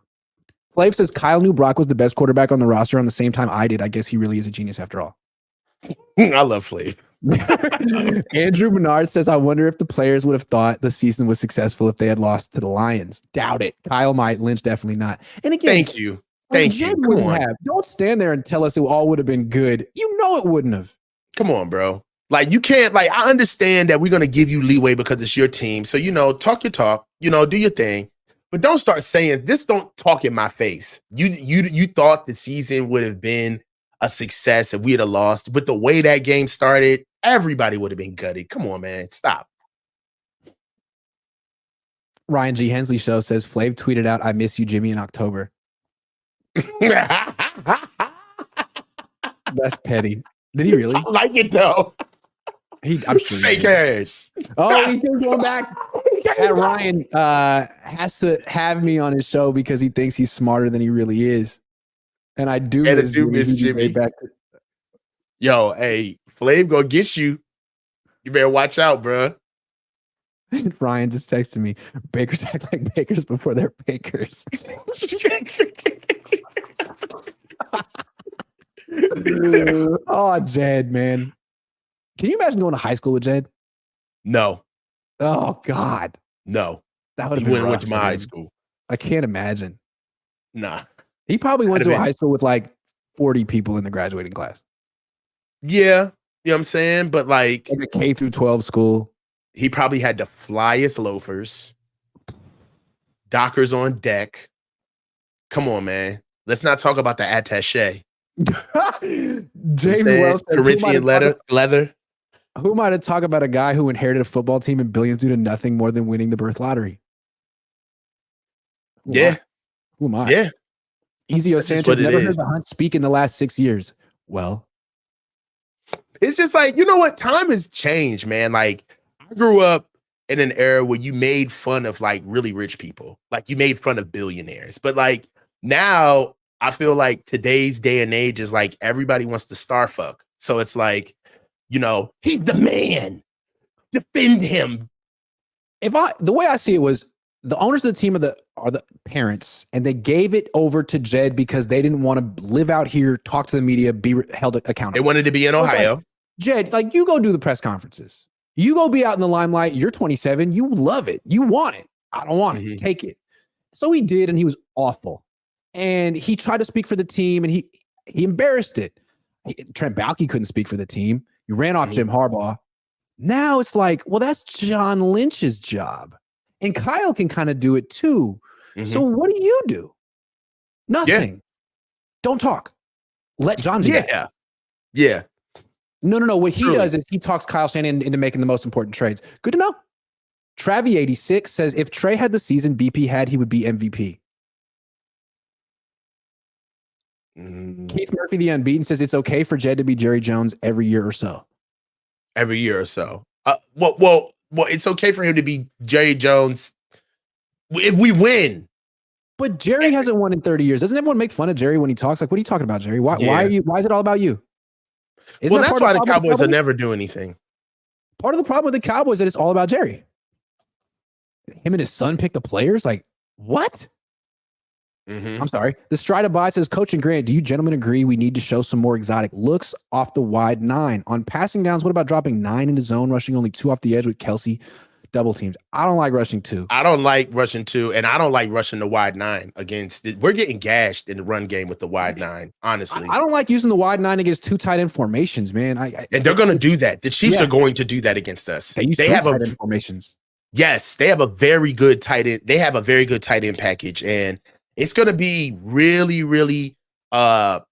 Flav says Kyle knew Brock was the best quarterback on the roster on the same time I did. I guess he really is a genius after all. I love Flav. Andrew Bernard says, I wonder if the players would have thought the season was successful if they had lost to the Lions. Doubt it. Kyle might. Lynch definitely not. And again, thank you. Thank you. Come on. Don't stand there and tell us it all would have been good. You know it wouldn't have. Come on, bro. Like you can't. Like I understand that we're gonna give you leeway because it's your team. So talk your talk. Do your thing. But don't start saying this. Don't talk in my face. You thought the season would have been a success if we had lost. But the way that game started, everybody would have been gutted. Come on, man. Stop. Ryan G. Hensley Show says Flav tweeted out, I miss you, Jimmy, in October. That's petty. Did he really? I like it though. I'm sure fake ass. Oh, he thinks going back. That Ryan has to have me on his show because he thinks he's smarter than he really is. And I do miss Jimmy. Yo, hey, Flav gonna get you. You better watch out, bro. Ryan just texted me, Bakers act like bakers before they're bakers. Oh, Jed, man. Can you imagine going to high school with Jed? No. Oh, God. No. That would have been went to my high school. I can't imagine. Nah. He probably went to a high school with like 40 people in the graduating class. Yeah. You know what I'm saying? But like a K through 12 school. He probably had the flyest loafers. Dockers on deck. Come on, man. Let's not talk about the attaché. James Wells said, Corinthian leather. Who might have talked about a guy who inherited a football team and billions due to nothing more than winning the birth lottery? Who am I? Yeah. Ezio Sanchez never heard the Hunt speak in the last 6 years. Well, it's just like, you know what? Time has changed, man. Like, I grew up in an era where you made fun of like really rich people. Like you made fun of billionaires. But like now I feel like today's day and age is like everybody wants to star fuck. So it's like, he's the man. Defend him. The way I see it was the owners of the team are the parents, and they gave it over to Jed because they didn't want to live out here, talk to the media, be held accountable. They wanted to be in Ohio. Like, Jed, like you go do the press conferences. You go be out in the limelight. You're 27. You love it. You want it. I don't want it. Take it. So he did, and he was awful. And he tried to speak for the team, and he embarrassed it. Trent Baalke couldn't speak for the team. He ran off Jim Harbaugh. Now it's like, well, that's John Lynch's job. And Kyle can kind of do it too. So what do? Nothing. Yeah. Don't talk. Let John do that. Yeah. No. What he does is he talks Kyle Shanahan into making the most important trades. Good to know. Travi86 says if Trey had the season BP had, he would be MVP. Keith Murphy, the unbeaten, says it's okay for Jed to be Jerry Jones every year or so. Every year or so. Well, it's okay for him to be Jerry Jones if we win. But Jerry hasn't won in 30 years. Doesn't everyone make fun of Jerry when he talks? Like, what are you talking about, Jerry? Why is it all about you? Well, that's why the Cowboys will never do anything. Part of the problem with the Cowboys is that it's all about Jerry. Him and his son pick the players? Like, what? I'm sorry. The Stride of Buy says, Coach and Grant, do you gentlemen agree we need to show some more exotic looks off the wide 9? On passing downs, what about dropping 9 into zone, rushing only 2 off the edge with Kelsey double teams? I don't like rushing 2. I don't like rushing 2, and I don't like rushing the wide 9 against it. We're getting gashed in the run game with the wide 9, honestly. I don't like using the wide 9 against 2 tight end formations, man. And they're going to do that. The Chiefs are going to do that against us. They have tight end formations. Yes, they have a very good tight end. They have a very good tight end package, and It's going to be really, really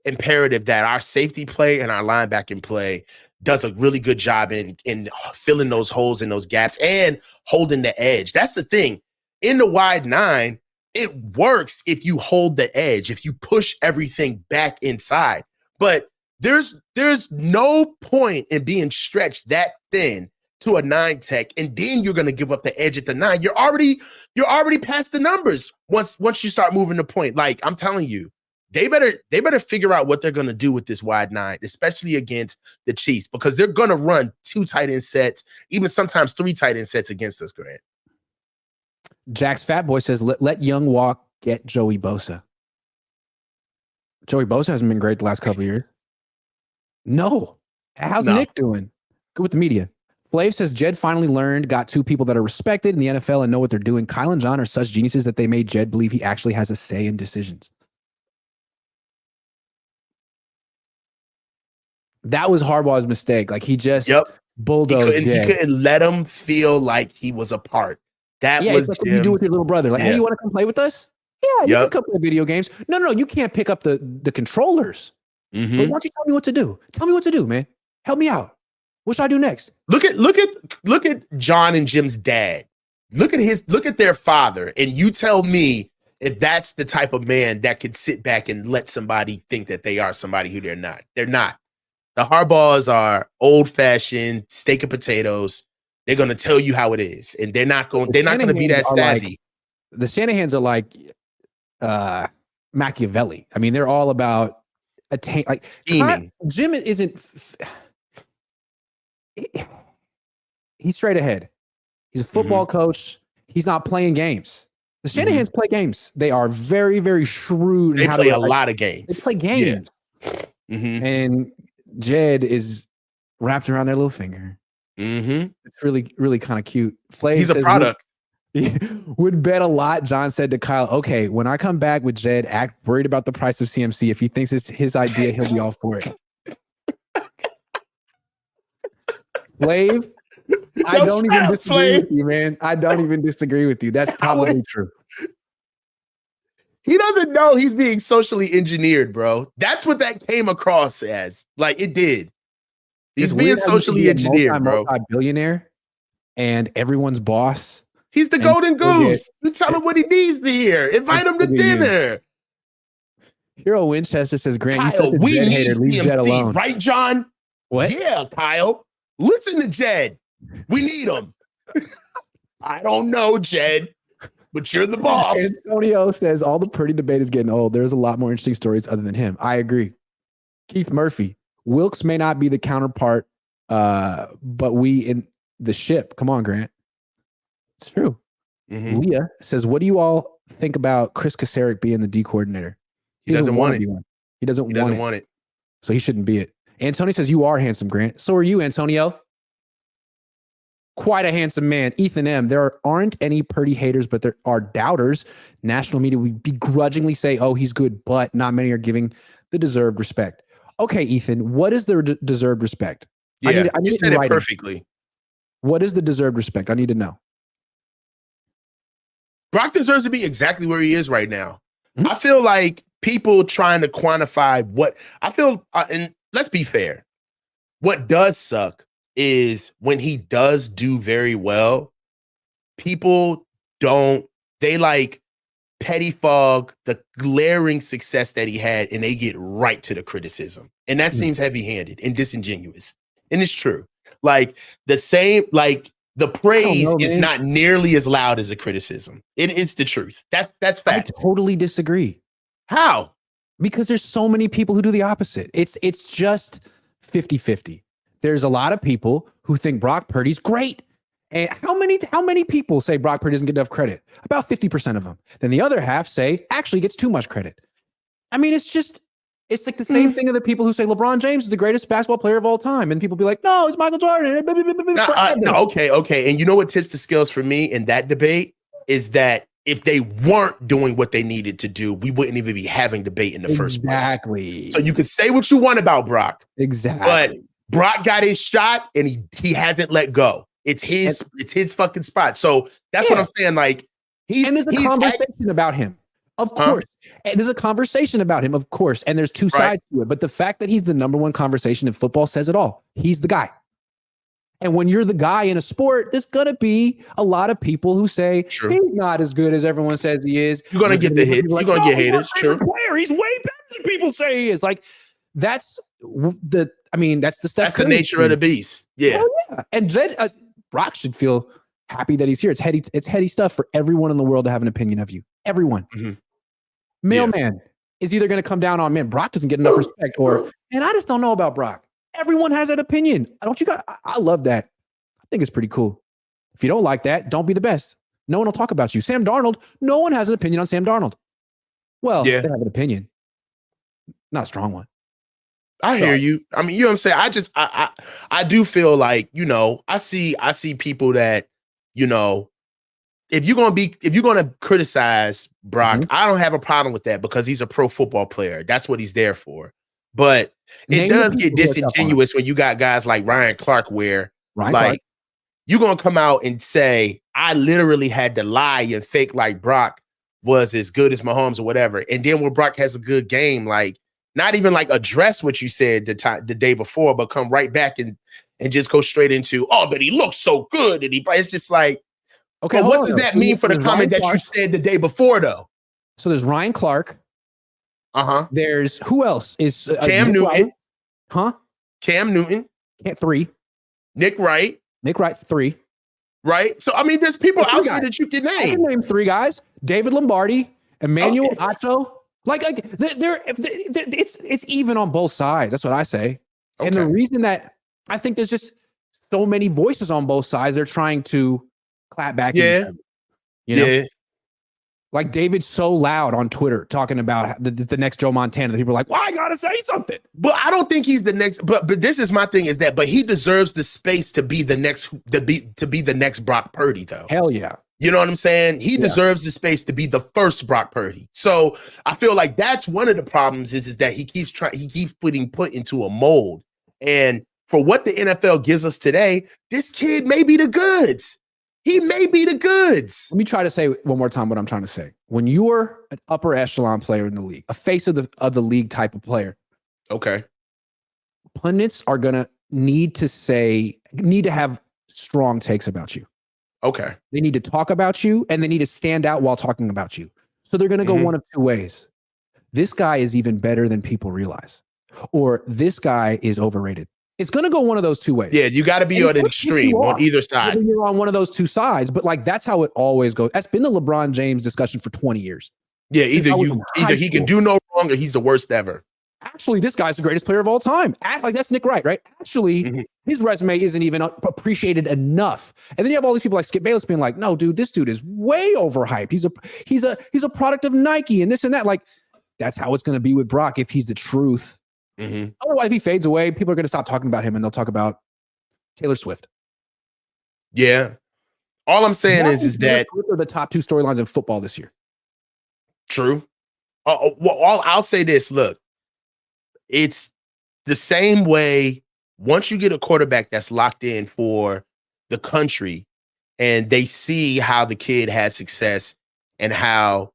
imperative that our safety play and our linebacking play does a really good job in filling those holes and those gaps and holding the edge. That's the thing. In the wide nine, it works if you hold the edge, if you push everything back inside. But there's no point in being stretched that thin to a 9 tech, and then you're going to give up the edge at the 9. You're already past the numbers once you start moving the point. Like, I'm telling you, they better figure out what they're going to do with this wide 9, especially against the Chiefs, because they're going to run 2 tight end sets, even sometimes 3 tight end sets against us, Grant. Jack's Fat Boy says, let Young Walk get Joey Bosa. Joey Bosa hasn't been great the last couple of years. No. How's Nick doing? Good with the media. Flav says, Jed finally got 2 people that are respected in the NFL and know what they're doing. Kyle and John are such geniuses that they made Jed believe he actually has a say in decisions. That was Harbaugh's mistake. Like, he just bulldozed He couldn't let him feel like he was a part. That was like what you do with your little brother. Like, hey, you want to come play with us? Yeah, you can come play video games. No, you can't pick up the controllers. Mm-hmm. But why don't you tell me what to do? Tell me what to do, man. Help me out. What should I do next? Look at John and Jim's dad. Look at their father, and you tell me if that's the type of man that could sit back and let somebody think that they are somebody who they're not. They're not. The Harbaughs are old-fashioned steak and potatoes. They're going to tell you how it is, and they're not going to be that savvy. The Shanahans are like Machiavelli. I mean, they're all about scheming. Jim isn't. He's straight ahead. He's a football coach. He's not playing games. The Shanahans play games. They are very, very shrewd. They play a lot of games. They play games. Yeah. Mm-hmm. And Jed is wrapped around their little finger. Mm-hmm. It's really, really kind of cute. Flav He's a product. Would bet a lot. John said to Kyle, okay, when I come back with Jed, act worried about the price of CMC. If he thinks it's his idea, he'll be all for it. Flav, I don't even disagree with you, man. I don't even disagree with you. That's probably true. He doesn't know he's being socially engineered, bro. That's what that came across as. Like, it did. He's being socially engineered, bro. Multi-billionaire and everyone's boss. He's the golden goose. You tell him what he needs to hear. Invite him to dinner. Hero Winchester says, Grant, Kyle, you said we Jed need hater, leave Jed alone. Right, John? What? Yeah, Kyle. Listen to Jed. We need him. I don't know, Jed, but you're the boss. Antonio says, all the Purdy debate is getting old. There's a lot more interesting stories other than him. I agree. Keith Murphy, Wilkes may not be the counterpart, but we in the ship. Come on, Grant. It's true. Mm-hmm. Leah says, what do you all think about Chris Kasarik being the D coordinator? He doesn't want it. He doesn't want it. So he shouldn't be it. Antonio says, you are handsome, Grant. So are you, Antonio. Quite a handsome man. Ethan M. There aren't any Purdy haters, but there are doubters. National media would begrudgingly say, oh, he's good, but not many are giving the deserved respect. Okay, Ethan, what is the deserved respect? Yeah, I need you said it perfectly. What is the deserved respect? I need to know. Brock deserves to be exactly where he is right now. Mm-hmm. I feel like people trying to quantify what I feel, and let's be fair, what does suck is when he does do very well, people they like petty fog the glaring success that he had, and they get right to the criticism. And that seems heavy-handed and disingenuous. And it's true. Like the praise is not nearly as loud as the criticism. It's the truth. That's fact. I totally disagree. How? Because there's so many people who do the opposite. It's just 50-50. There's a lot of people who think Brock Purdy's great. And how many people say Brock Purdy doesn't get enough credit? About 50% of them. Then the other half say actually gets too much credit. I mean, it's like the same thing of the people who say LeBron James is the greatest basketball player of all time. And people be like, no, it's Michael Jordan. Okay. And you know what tips the scales for me in that debate is that if they weren't doing what they needed to do, we wouldn't even be having debate in the first place. Exactly. So you can say what you want about Brock. Exactly. But Brock got his shot and he hasn't let go. It's his fucking spot. So that's what I'm saying. Like and there's a conversation about him. Of course. And there's a conversation about him, of course. And there's two sides to it. But the fact that he's the number one conversation in football says it all. He's the guy. And when you're the guy in a sport, there's going to be a lot of people who say he's not as good as everyone says he is. You're going to get the hits. You're going to get haters. True. Player. He's way better than people say he is. Like, that's the stuff. That's the nature of the beast. Yeah. And Brock should feel happy that he's here. It's heady stuff for everyone in the world to have an opinion of you. Everyone. Mailman is either going to come down on, man, Brock doesn't get enough respect, or, man, I just don't know about Brock. Everyone has that opinion. I love that. I think it's pretty cool. If you don't like that, don't be the best. No one will talk about you. Sam Darnold, no one has an opinion on Sam Darnold. Well, they have an opinion. Not a strong one. I hear you. I mean, you know what I'm saying? I do feel like, I see people that, if you're going to criticize Brock, I don't have a problem with that because he's a pro football player. That's what he's there for. But it does get disingenuous when you got guys like Ryan Clark, where you're going to come out and say, I literally had to lie and fake like Brock was as good as Mahomes or whatever. And then when Brock has a good game, like, not even like address what you said the day before, but come right back and just go straight into, but he looks so good. And it's just like, okay, what does that mean for the comment that you said the day before, though? So there's Ryan Clark. There's who else is Cam Newton? Cam Newton. 3. Nick Wright. 3. Right. So I mean, there's people out there that you can name. I can name 3 guys: David Lombardi, Emmanuel Acho. Like it's even on both sides. That's what I say. Okay. And the reason that I think there's just so many voices on both sides, they're trying to clap back. Like David's so loud on Twitter talking about the next Joe Montana that people are like, well, I gotta say something. But I don't think he's the next. But this is my thing, is that he deserves the space to be the next to be the next Brock Purdy, though. Hell yeah. You know what I'm saying? He deserves the space to be the first Brock Purdy. So I feel like that's one of the problems is that he keeps being put into a mold. And for what the NFL gives us today, this kid may be the goods. He may be the goods. Let me try to say one more time what I'm trying to say. When you're an upper echelon player in the league, a face of the league type of player, pundits are gonna need to have strong takes about you. Okay. They need to talk about you, and they need to stand out while talking about you. So they're going to go one of 2 ways. This guy is even better than people realize, or this guy is overrated. It's going to go one of those 2 ways. Yeah, you got to be on an extreme on either side. You're on one of those 2 sides, but like that's how it always goes. That's been the LeBron James discussion for 20 years. Yeah, either he can do no wrong or he's the worst ever. Actually, this guy's the greatest player of all time. Like that's Nick Wright, right? Actually, his resume isn't even appreciated enough. And then you have all these people like Skip Bayless being like, "No, dude, this dude is way overhyped. He's a product of Nike and this and that." Like, that's how it's going to be with Brock if he's the truth. Otherwise, if he fades away, people are going to stop talking about him and they'll talk about Taylor Swift. Yeah. All I'm saying is that are the top 2 storylines in football this year. True. Well, I'll say this. Look. It's the same way once you get a quarterback that's locked in for the country and they see how the kid has success and how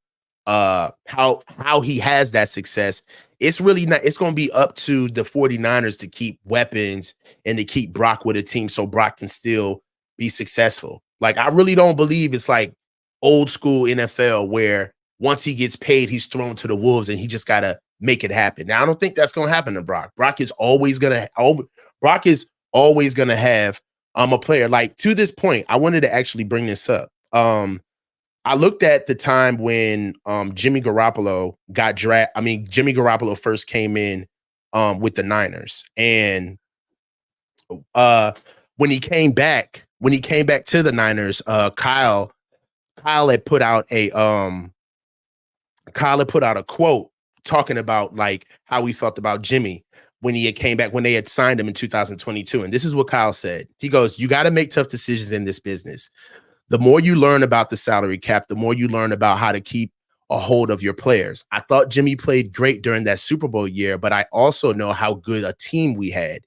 he has that success, it's really not, it's going to be up to the 49ers to keep weapons and to keep Brock with a team so Brock can still be successful. Like, I really don't believe it's like old school NFL where once he gets paid, he's thrown to the wolves and he just got to make it happen. Now, I don't think that's going to happen to Brock. Brock is always going to have a player. Like, to this point, I wanted to actually bring this up. I looked at the time when Jimmy Garoppolo got drafted. I mean, Jimmy Garoppolo first came in with the Niners. And when he came back to the Niners, Kyle had put out a quote talking about like how we felt about Jimmy when he came back, when they had signed him in 2022. And this is what Kyle said. He goes, "You got to make tough decisions in this business. The more you learn about the salary cap, the more you learn about how to keep a hold of your players. I thought Jimmy played great during that Super Bowl year, but I also know how good a team we had.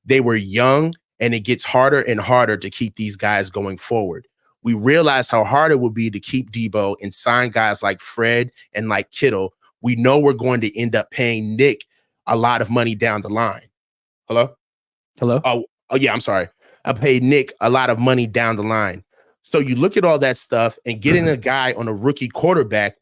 They were young, and it gets harder and harder to keep these guys going forward. we realized how hard it would be to keep Debo and sign guys like Fred and like Kittle. We know we're going to end up paying Nick a lot of money down the line. Hello? Hello? Oh yeah, I'm sorry. I paid Nick a lot of money down the line. So you look at all that stuff and getting a guy on a rookie quarterback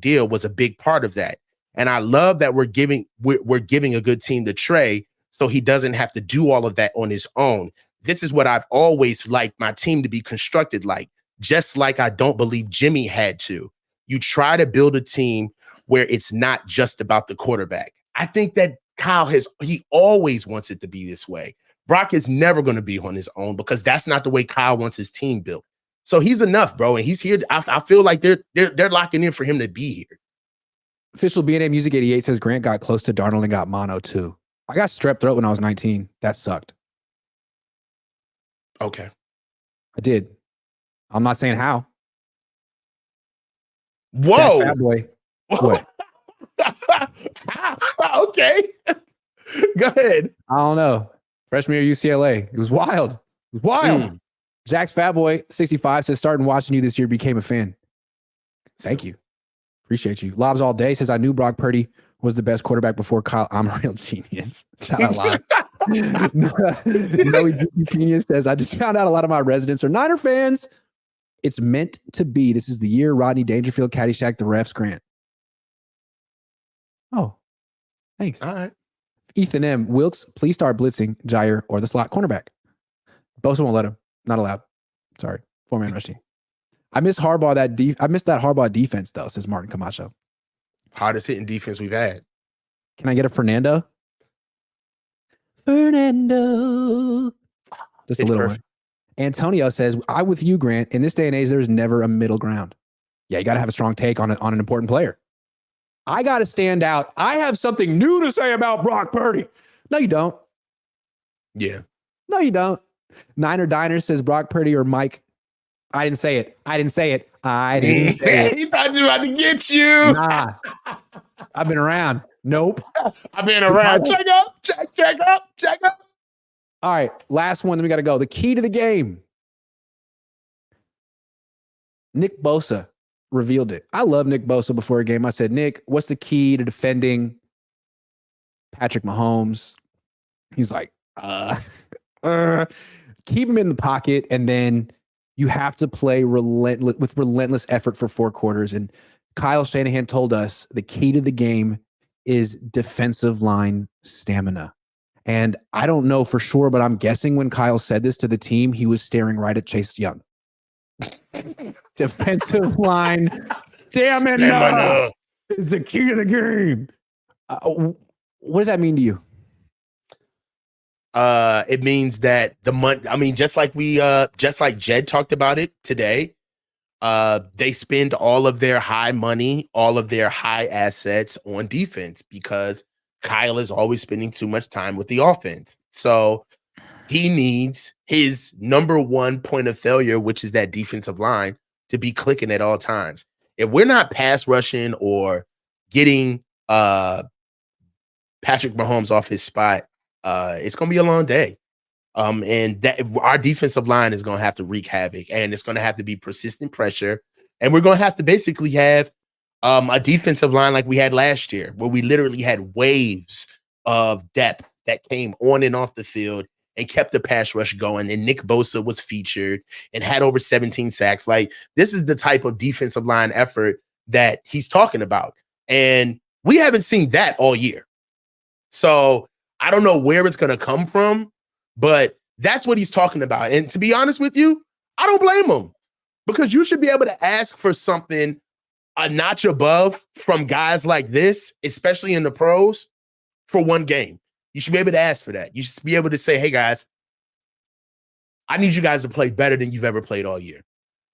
deal was a big part of that. And I love that we're giving a good team to Trey so he doesn't have to do all of that on his own. This is what I've always liked my team to be constructed like, just like I don't believe Jimmy had to. You try to build a team where it's not just about the quarterback. I think that Kyle he always wants it to be this way. Brock is never going to be on his own because that's not the way Kyle wants his team built. So he's enough, bro. And he's here. I feel like they're locking in for him to be here. Official BNA Music 88 says Grant got close to Darnold and got mono too. I got strep throat when I was 19. That sucked. Okay. I did. I'm not saying how. Whoa. That's Fat Boy. What? Okay. Go ahead. I don't know. Freshman year UCLA. It was wild. It was wild. Jack's Fat Boy 65 says starting watching you this year, became a fan. Thank you. Appreciate you. Lobs all day says I knew Brock Purdy was the best quarterback before Kyle. I'm a real genius. Shout out live. Noe Genius says I just found out a lot of my residents are Niner fans. It's meant to be. This is the year Rodney Dangerfield, Caddyshack, the refs, Grant. Oh, thanks. All right. Ethan M. Wilkes, please start blitzing Jair or the slot cornerback. Bosa won't let him. Not allowed. Sorry. 4-man rush team. I miss Harbaugh. I missed that Harbaugh defense though, says Martin Camacho. Hardest hitting defense we've had. Can I get a Fernando? Fernando. Just a little one. Antonio says, I with you, Grant. In this day and age, there's never a middle ground. Yeah, you got to have a strong take on an important player. I got to stand out. I have something new to say about Brock Purdy. No, you don't. Yeah. No, you don't. Niner Diner says Brock Purdy or Mike. I didn't say it. I didn't say it. I didn't say it. He thought you were about to get you. Nah. I've been around. Nope. I've been around. Check up. Check up. All right. Last one. Then we got to go. The key to the game. Nick Bosa revealed it. I love Nick Bosa before a game. I said, Nick, what's the key to defending Patrick Mahomes? He's like, keep him in the pocket, and then you have to play with relentless effort for 4 quarters. And Kyle Shanahan told us the key to the game is defensive line stamina. And I don't know for sure, but I'm guessing when Kyle said this to the team, he was staring right at Chase Young. Defensive line stamina is the key to the game. What does that mean to you? It means that the money, I mean, just like Jed talked about it today, they spend all of their high money, all of their high assets on defense because Kyle is always spending too much time with the offense. So he needs his number one point of failure, which is that defensive line, to be clicking at all times. If we're not pass rushing or getting Patrick Mahomes off his spot, it's going to be a long day. And that our defensive line is going to have to wreak havoc, and it's going to have to be persistent pressure. And we're going to have to basically have a defensive line like we had last year, where we literally had waves of depth that came on and off the field and kept the pass rush going. And Nick Bosa was featured and had over 17 sacks. Like, this is the type of defensive line effort that he's talking about. And we haven't seen that all year. So I don't know where it's going to come from, but that's what he's talking about. And to be honest with you, I don't blame him, because you should be able to ask for something a notch above from guys like this, especially in the pros, for one game. You should be able to ask for that. You should be able to say, hey, guys, I need you guys to play better than you've ever played all year.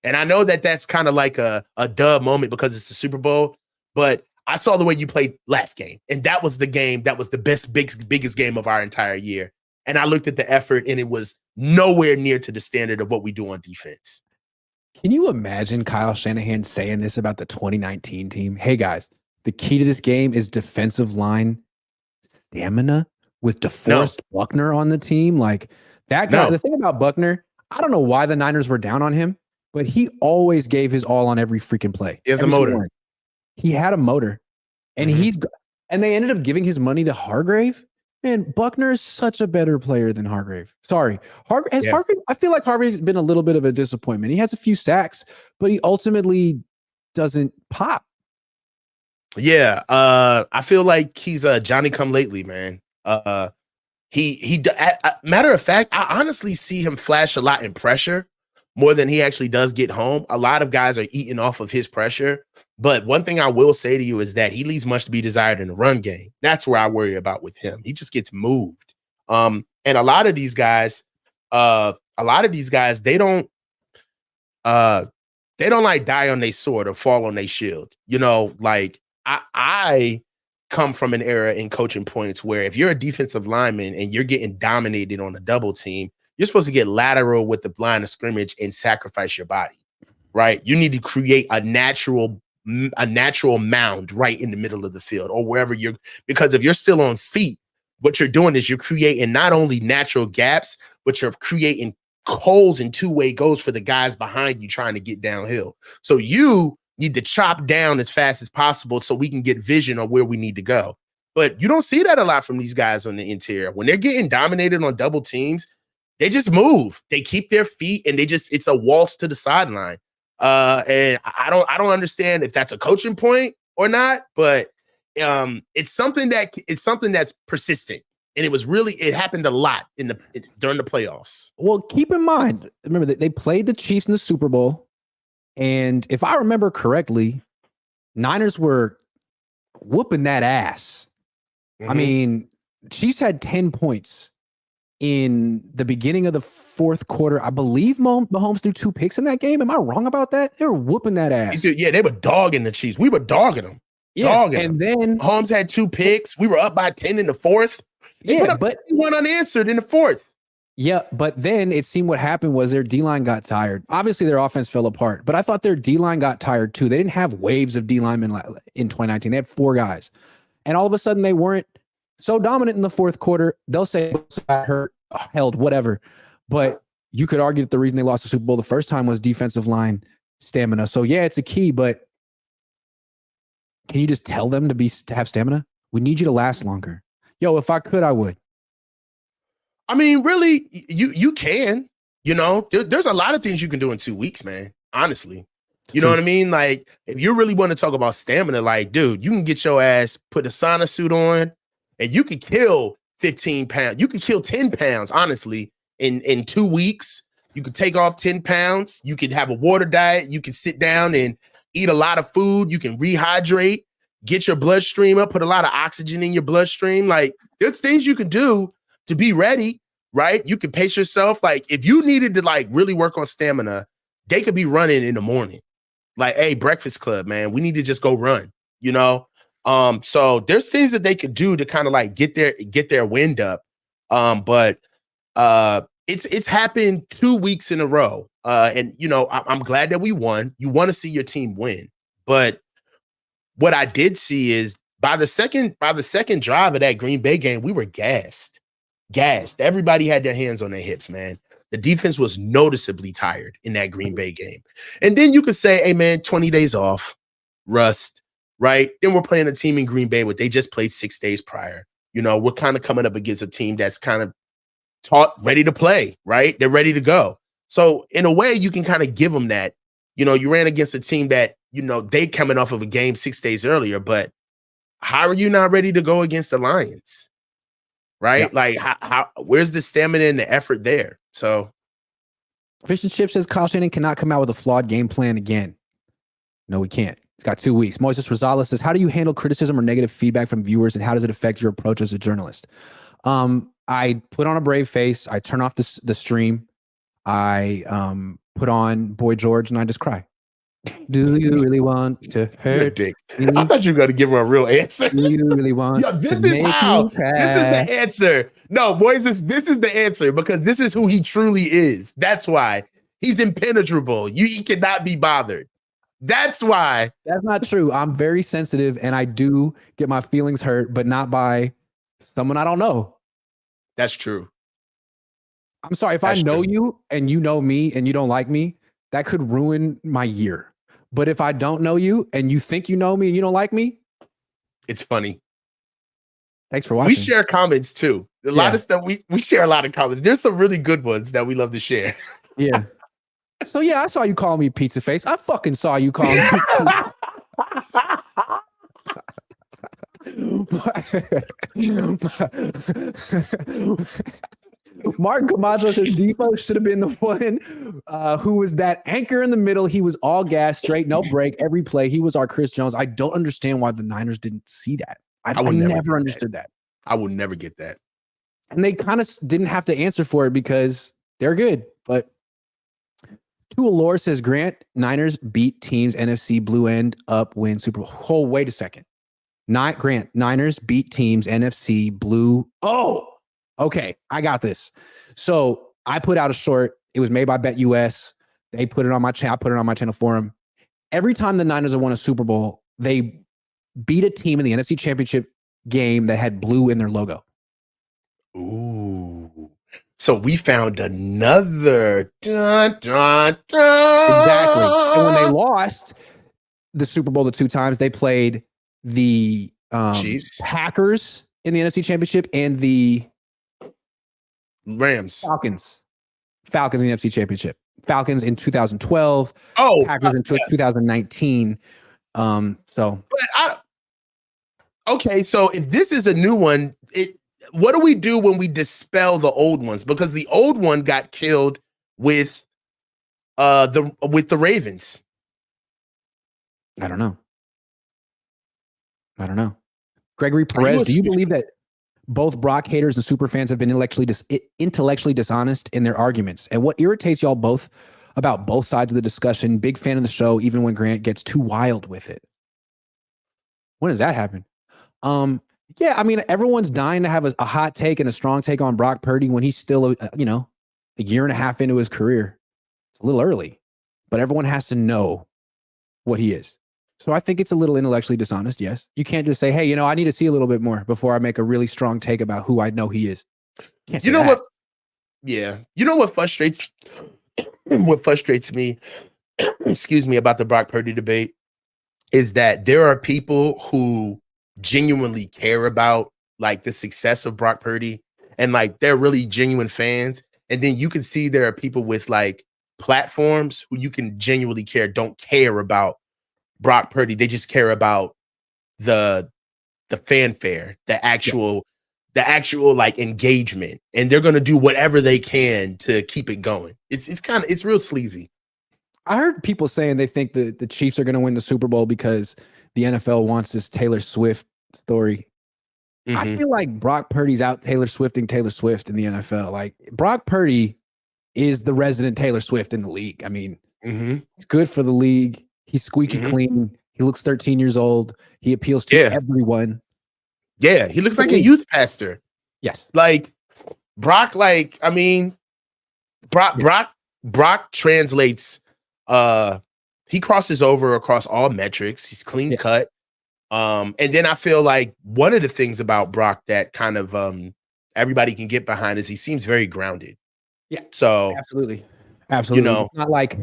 And I know that that's kind of like a dub moment because it's the Super Bowl, but I saw the way you played last game, and that was the game that was the biggest game of our entire year. And I looked at the effort, and it was nowhere near to the standard of what we do on defense. Can you imagine Kyle Shanahan saying this about the 2019 team? Hey, guys, the key to this game is defensive line stamina with DeForest Buckner on the team. Like, that guy, the thing about Buckner, I don't know why the Niners were down on him, but he always gave his all on every freaking play. He has a motor. He had a motor, and and they ended up giving his money to Hargrave. Man, Buckner is such a better player than Hargrave. Sorry. Hargrave, I feel like Hargrave's been a little bit of a disappointment. He has a few sacks, but he ultimately doesn't pop. Yeah, I feel like he's a Johnny come lately, man. Matter of fact, I honestly see him flash a lot in pressure more than he actually does get home. A lot of guys are eating off of his pressure. But one thing I will say to you is that he leaves much to be desired in the run game. That's where I worry about with him. He just gets moved. And a lot of these guys, they don't like die on their sword or fall on their shield. You know, like I come from an era in coaching points where if you're a defensive lineman and you're getting dominated on a double team, you're supposed to get lateral with the line of scrimmage and sacrifice your body, right? You need to create a natural mound right in the middle of the field or wherever because if you're still on feet, what you're doing is you're creating not only natural gaps, but you're creating holes and two-way goes for the guys behind you trying to get downhill. So you need to chop down as fast as possible so we can get vision on where we need to go. But you don't see that a lot from these guys on the interior. When they're getting dominated on double teams, they just move. They keep their feet and it's a waltz to the sideline. And I don't understand if that's a coaching point or not, but it's something that's persistent. And it happened a lot during the playoffs. Well, keep in mind, remember that they played the Chiefs in the Super Bowl. And if I remember correctly, Niners were whooping that ass. Mm-hmm. I mean, Chiefs had 10 points in the beginning of the fourth quarter. I believe Mahomes threw 2 picks in that game. Am I wrong about that? They were whooping that ass. Yeah, they were dogging the Chiefs. We were dogging them. Yeah, then Mahomes had 2 picks. We were up by 10 in the fourth. But one unanswered in the fourth. Yeah, but then it seemed what happened was their D-line got tired. Obviously, their offense fell apart, but I thought their D-line got tired too. They didn't have waves of D-linemen in 2019. They had 4 guys. And all of a sudden, they weren't so dominant in the fourth quarter. They'll say got hurt, held, whatever. But you could argue that the reason they lost the Super Bowl the first time was defensive line stamina. So, yeah, it's a key, but can you just tell them to have stamina? We need you to last longer. Yo, if I could, I would. I mean, really, you can. You know, there's a lot of things you can do in 2 weeks, man. Honestly, you know what I mean? Like, if you really want to talk about stamina, like, dude, you can get your ass, put a sauna suit on, and you could kill 15 pounds. You could kill 10 pounds, honestly, in 2 weeks. You could take off 10 pounds. You could have a water diet. You can sit down and eat a lot of food. You can rehydrate, get your bloodstream up, put a lot of oxygen in your bloodstream. Like, there's things you can do to be ready, right? You can pace yourself. Like, if you needed to like really work on stamina, they could be running in the morning. Like, hey, Breakfast Club, man, we need to just go run, you know? So there's things that they could do to kind of like get their wind up. But it's happened 2 weeks in a row. And you know, I'm glad that we won. You want to see your team win. But what I did see is by the second drive of that Green Bay game, we were gassed. Everybody had their hands on their hips, man. The defense was noticeably tired in that Green Bay game. And then you could say, hey, man, 20 days off, rust, right? Then we're playing a team in Green Bay where they just played 6 days prior. You know, we're kind of coming up against a team that's kind of ready to play, right? They're ready to go. So in a way, you can kind of give them that. You know, you ran against a team that, you know, they coming off of a game 6 days earlier, but how are you not ready to go against the Lions? Right? Yeah. Like, how where's the stamina and the effort there? So Fish and Chip says Kyle Shanahan cannot come out with a flawed game plan again. No, we can't. It's got 2 weeks. Moises Rosales says, how do you handle criticism or negative feedback from viewers, and how does it affect your approach as a journalist? I put on a brave face. I turn off the stream. I put on Boy George, and I just cry. Do you really want to hurt dick? I thought you were going to give her a real answer. Do you really want this is how. This is the answer. No, boys, this is the answer because this is who he truly is. That's why he's impenetrable. He cannot be bothered. That's why. That's not true. I'm very sensitive, and I do get my feelings hurt, but not by someone I don't know. That's true. I'm sorry, if I That's know true. you and you know me and you don't like me, that could ruin my year. But if I don't know you and you think you know me and you don't like me, It's funny. thanks for We watching. share comments too. A lot Yeah. of stuff we share a lot of comments. There's some really good ones that we love to share. Yeah. So yeah, I saw you call me pizza face. I fucking saw you call me. Mark Camacho says Depot should have been the one who was that anchor in the middle. He was all gas, straight, no break, every play. He was our Chris Jones. I don't understand why the Niners didn't see that. I will never never get understood that. I will never get that. And they kind of didn't have to answer for it because they're good. But Tualor says Grant, Niners beat teams NFC blue end up win Super Bowl. Oh, wait a second. Grant, Niners beat teams NFC blue. Oh, okay. I got this. So I put out a short. It was made by BetUS. They put it on my channel. I put it on my channel forum. Every time the Niners have won a Super Bowl, they beat a team in the NFC Championship game that had blue in their logo. Ooh. So we found another. Dun, dun, dun. Exactly. And when they lost the Super Bowl the two times, they played the Chiefs, Packers in the NFC Championship and the Rams, Falcons in the NFC Championship. Falcons in 2012. Oh, Packers in 2019. So, but okay. So if this is a new one, what do we do when we dispel the old ones? Because the old one got killed with the Ravens. I don't know. Gregory Perez, do you believe that both Brock haters and super fans have been intellectually dishonest in their arguments? And what irritates y'all both about both sides of the discussion? Big fan of the show, even when Grant gets too wild with it. When does that happen? Yeah, I mean, everyone's dying to have a hot take and a strong take on Brock Purdy when he's still, a year and a half into his career. It's a little early, but everyone has to know what he is. So I think it's a little intellectually dishonest, yes. You can't just say, hey, I need to see a little bit more before I make a really strong take about who I know he is. Can't say that. What? Yeah. You know what frustrates me, excuse me, about the Brock Purdy debate is that there are people who genuinely care about like the success of Brock Purdy and like they're really genuine fans. And then you can see there are people with like platforms who you can genuinely don't care about Brock Purdy. They just care about the fanfare, the actual like engagement, and they're going to do whatever they can to keep it going. It's real sleazy. I heard people saying they think the Chiefs are going to win the Super Bowl because the NFL wants this Taylor Swift story. Mm-hmm. I feel like Brock Purdy's out Taylor Swifting Taylor Swift in the NFL. Like Brock Purdy is the resident Taylor Swift in the league. I mean, it's good for the league. He's squeaky clean. He looks 13 years old. He appeals to everyone. Yeah, he looks like a youth pastor. Yes. Like Brock, Brock translates, he crosses over across all metrics. He's clean cut. And then I feel like one of the things about Brock that kind of everybody can get behind is he seems very grounded. Yeah. So absolutely. It's not like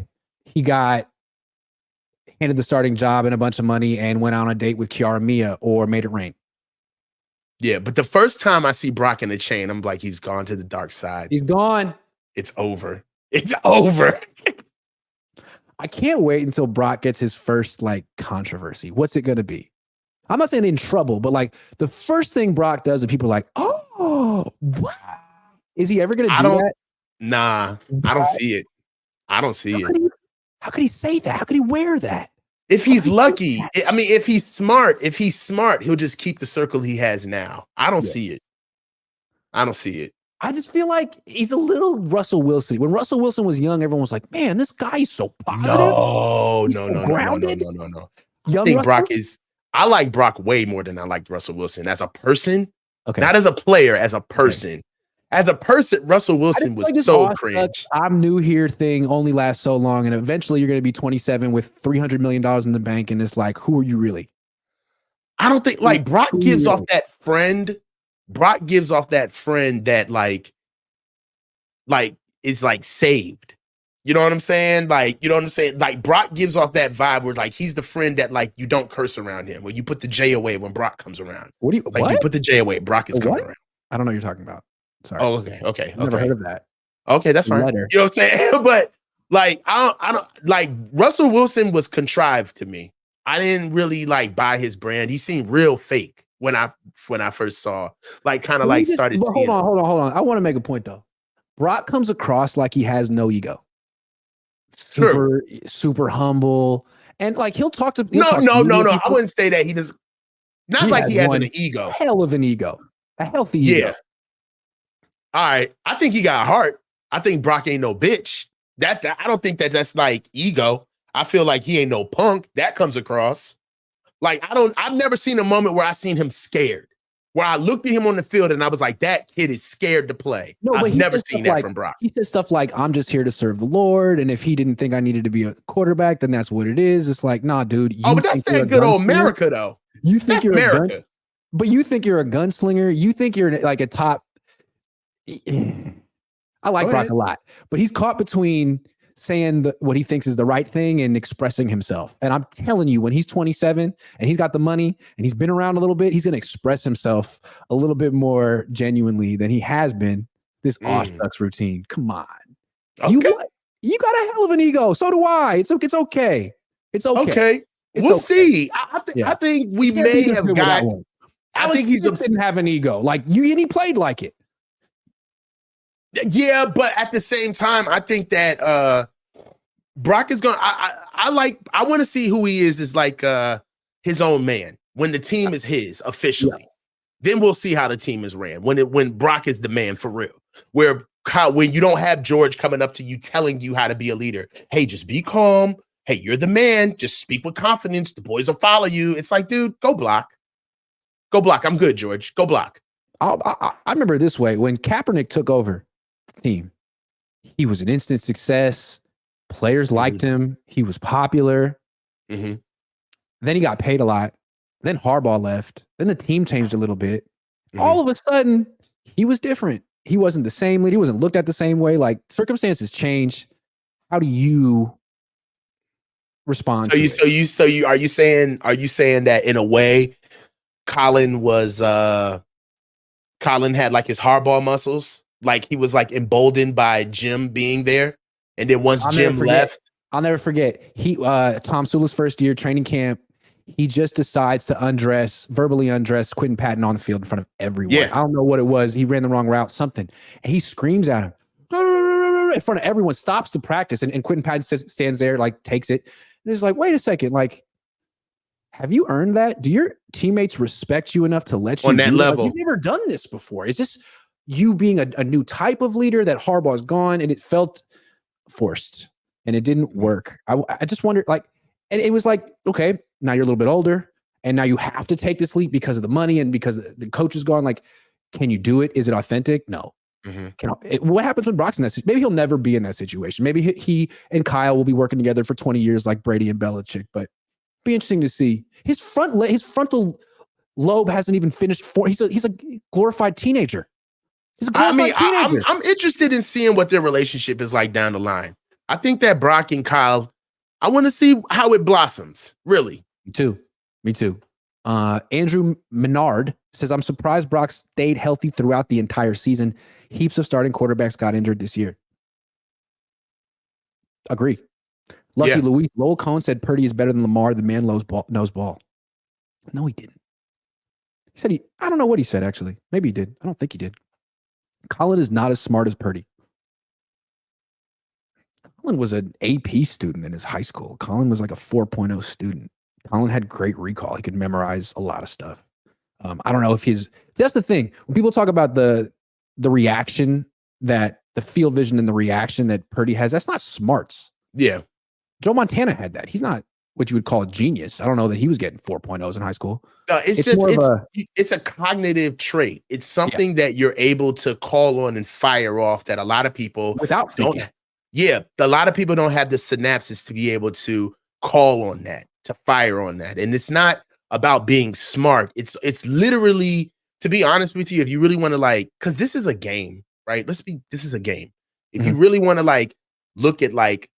he got handed the starting job and a bunch of money and went on a date with Kiara Mia or made it rain. Yeah, but the first time I see Brock in the chain, I'm like, he's gone to the dark side. He's gone. It's over. It's over. I can't wait until Brock gets his first like controversy. What's it going to be? I'm not saying in trouble, but like the first thing Brock does and people are like, oh, what? Is he ever going to do that? Nah, I don't see it. How could he say that? How could he wear that? If he's lucky, I mean, if he's smart, he'll just keep the circle he has now. I don't see it. I just feel like he's a little Russell Wilson. When Russell Wilson was young, everyone was like, man, this guy's so positive. No. I like Brock way more than I like Russell Wilson as a person. Okay. Not as a player, as a person. Okay. As a person, Russell Wilson was so cringe. I'm new here thing only lasts so long. And eventually you're going to be 27 with $300 million in the bank. And it's like, who are you really? I don't think like Brock gives off that friend. Brock gives off that friend that like like is like saved. You know what I'm saying? Like, you know what I'm saying? Like Brock gives off that vibe where like he's the friend that like you don't curse around him, where you put the J away when Brock comes around. It's like you put the J away, Brock is coming What? around. I don't know what you're talking about. Sorry. Oh, okay. I've never heard of that. Okay, that's fine. Letter. You know what I'm saying? But like I don't like Russell Wilson was contrived to me. I didn't really like buy his brand. He seemed real fake when I first saw like kind of like started seeing. Hold on. I want to make a point though. Brock comes across like he has no ego. Super humble. And like he'll talk to No. I wouldn't say that he does. Not like he has an ego. Hell of an ego. A healthy ego. Yeah. All right. I think he got heart. I think Brock ain't no bitch. That I don't think that's like ego. I feel like he ain't no punk. That comes across. Like I've never seen a moment where I seen him scared. Where I looked at him on the field and I was like, that kid is scared to play. No, I've never seen that from Brock. He said stuff like, I'm just here to serve the Lord. And if he didn't think I needed to be a quarterback, then that's what it is. It's like, nah, dude. But that's that good old America, though. You think you're America. But you think you're a gunslinger. You think you're like a top. I like Brock a lot, but he's caught between saying what he thinks is the right thing and expressing himself. And I'm telling you, when he's 27 and he's got the money and he's been around a little bit, he's going to express himself a little bit more genuinely than he has been this aw shucks routine. Come on. Okay. You got a hell of an ego. So do I. It's okay. It's okay. Okay. We'll see. I think we may have got. I think he didn't have an ego. Like you, and he played like it. Yeah, but at the same time, I think that Brock is gonna. I want to see who he is like his own man when the team is his officially. Yeah. Then we'll see how the team is ran when Brock is the man for real. When you don't have George coming up to you telling you how to be a leader. Hey, just be calm. Hey, you're the man. Just speak with confidence. The boys will follow you. It's like, dude, go block. Go block. I'm good, George. Go block. I remember this way when Kaepernick took over the team. He was an instant success. Players liked him. He was popular. Then he got paid a lot. Then Harbaugh left. Then the team changed a little bit. All of a sudden, he was different. He wasn't the same leader. He wasn't looked at the same way. Like circumstances change. How do you respond? Are you saying that in a way, Colin had like his Harbaugh muscles? Like he was like emboldened by Jim being there. And then once Jim left. I'll never forget. Tom Sula's first year training camp, he just decides to verbally undress Quentin Patton on the field in front of everyone. Yeah. I don't know what it was. He ran the wrong route, something. And he screams at him in front of everyone, stops the practice. And Quentin Patton stands there, like takes it. And it's like, wait a second. Like, have you earned that? Do your teammates respect you enough to let you on that level? Like, you've never done this before. Is this you being a new type of leader that Harbaugh's gone and it felt forced and it didn't work? I just wondered, like, and it was like, okay, now you're a little bit older and now you have to take this leap because of the money and because the coach is gone. Like, can you do it? Is it authentic? No. What happens when Brock's in that situation? Maybe he'll never be in that situation. Maybe he and Kyle will be working together for 20 years like Brady and Belichick, but be interesting to see. His frontal lobe hasn't even finished. He's a glorified teenager. He's a glorified teenager. I'm interested in seeing what their relationship is like down the line. I think that Brock and Kyle, I want to see how it blossoms. Really. Me too. Andrew Menard says, I'm surprised Brock stayed healthy throughout the entire season. Heaps of starting quarterbacks got injured this year. Agree. Lucky Louise. Lowell Cohn said Purdy is better than Lamar. The man knows ball. No, he didn't. He said I don't know what he said, actually. Maybe he did. I don't think he did. Colin is not as smart as Purdy. Colin was an AP student in his high school. Colin was like a 4.0 student. Colin had great recall. He could memorize a lot of stuff. I don't know if that's the thing. When people talk about the reaction, that the field vision and the reaction that Purdy has, that's not smarts. Yeah. Joe Montana had that. He's not what you would call a genius. I don't know that he was getting 4.0s in high school. It's a cognitive trait. It's something that you're able to call on and fire off that a lot of people without thinking. A lot of people don't have the synapses to be able to call on that, to fire on that. And it's not about being smart. It's literally, to be honest with you, if you really want to because this is a game, right? This is a game. If you really want to like look at like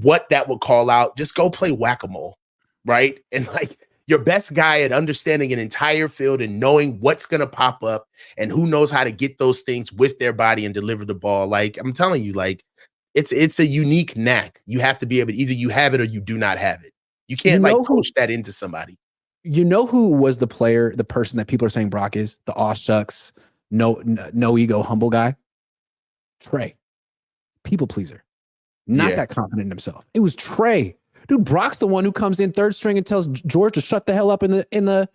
what that would call out, just go play whack-a-mole, right? And like your best guy at understanding an entire field and knowing what's going to pop up and who knows how to get those things with their body and deliver the ball. Like I'm telling you, like it's a unique knack. You have to be able to either you have it or you do not have it. You can't like coach that into somebody. You know who was the player, the person that people are saying Brock is? The aw shucks, no ego, humble guy? Trey. People pleaser. Not that confident in himself. It was Trey. Dude, Brock's the one who comes in third string and tells George to shut the hell up in the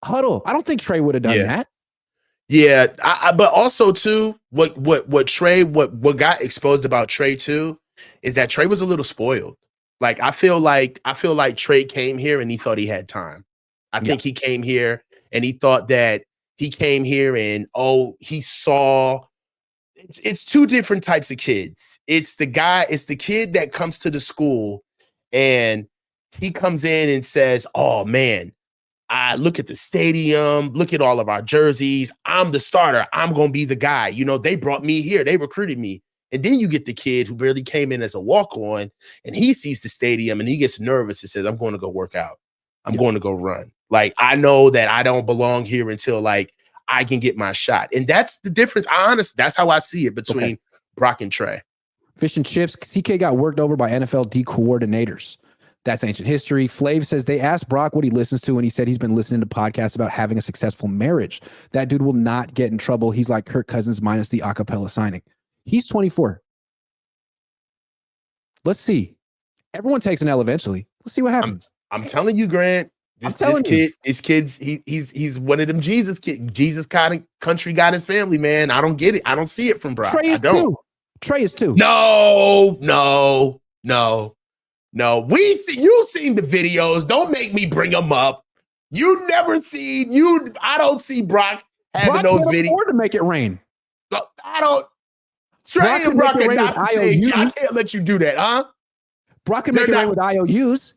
huddle. I don't think Trey would have done that. Yeah, but also too, what got exposed about Trey too is that Trey was a little spoiled. Like I feel like Trey came here and he thought he had time. I think he came here and he thought that he came here and he saw. It's two different types of kids. It's the kid that comes to the school and he comes in and says, "Oh man, I look at the stadium, look at all of our jerseys. I'm the starter. I'm going to be the guy. You know, they brought me here. They recruited me." And then you get the kid who barely came in as a walk-on and he sees the stadium and he gets nervous and says, "I'm going to go work out. I'm going to go run. Like, I know that I don't belong here until like I can get my shot." And that's the difference. That's how I see it between Brock and Trey. Fish and chips. CK got worked over by NFL D coordinators. That's ancient history. Flav says they asked Brock what he listens to, and he said he's been listening to podcasts about having a successful marriage. That dude will not get in trouble. He's like Kirk Cousins minus the acapella signing. He's 24. Let's see. Everyone takes an L eventually. Let's see what happens. I'm telling you, Grant. This kid's he's one of them Jesus kind of country God and family, man. I don't get it. I don't see it from Brock. Trey is too. Trey is too. No. You've seen the videos. Don't make me bring them up. You never seen you. I don't see Brock having those videos. Afford to make it rain. I don't. Trey and Brock are not the same. I can't let you do that, huh? Brock can make it rain with IOUs.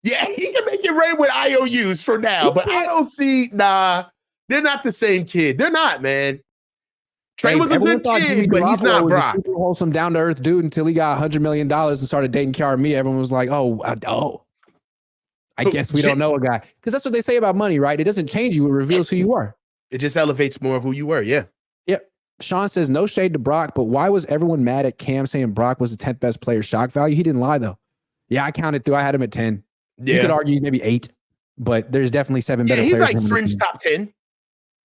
Yeah, he can make it rain with IOUs for now, but I don't see. Nah, they're not the same kid. They're not, man. Trey was a good kid, but he's not Brock. Super wholesome, down to earth dude until he got $100 million and started dating Kiara Mia. Everyone was like, I guess we don't know a guy. Because that's what they say about money, right? It doesn't change you. It reveals who you are. It just elevates more of who you were. Yeah. Yep. Sean says, no shade to Brock, but why was everyone mad at Cam saying Brock was the 10th best player shock value? He didn't lie, though. Yeah, I counted through. I had him at 10. Yeah. You could argue maybe 8, but there's definitely 7 better players. He's like fringe top 10.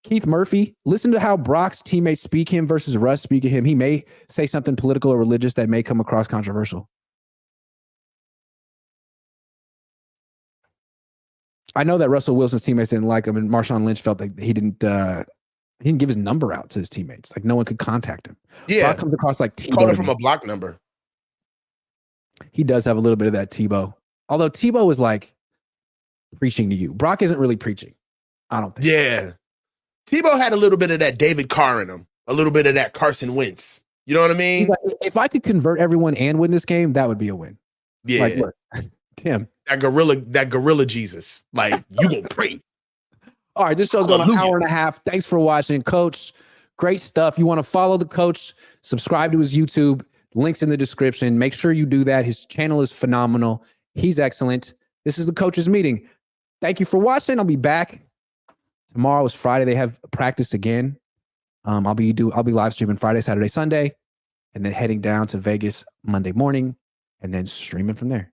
Keith Murphy, listen to how Brock's teammates speak him versus Russ speak of him. He may say something political or religious that may come across controversial. I know that Russell Wilson's teammates didn't like him, and Marshawn Lynch felt like he didn't give his number out to his teammates. Like no one could contact him. Yeah, Brock comes across like Tebow. Called him from a block number. He does have a little bit of that Tebow. Although Tebow is like preaching to you. Brock isn't really preaching. I don't think. Yeah. Tebow had a little bit of that David Carr in him. A little bit of that Carson Wentz. You know what I mean? Like, if I could convert everyone and win this game, that would be a win. Yeah. Like, look, Tim. That gorilla Jesus. Like, you gonna pray. All right, this show's going an hour and a half. Thanks for watching, Coach. Great stuff. You want to follow the coach, subscribe to his YouTube. Links in the description. Make sure you do that. His channel is phenomenal. He's excellent. This is the coach's meeting. Thank you for watching. I'll be back. Tomorrow is Friday. They have practice again. I'll be live streaming Friday, Saturday, Sunday, and then heading down to Vegas Monday morning, and then streaming from there.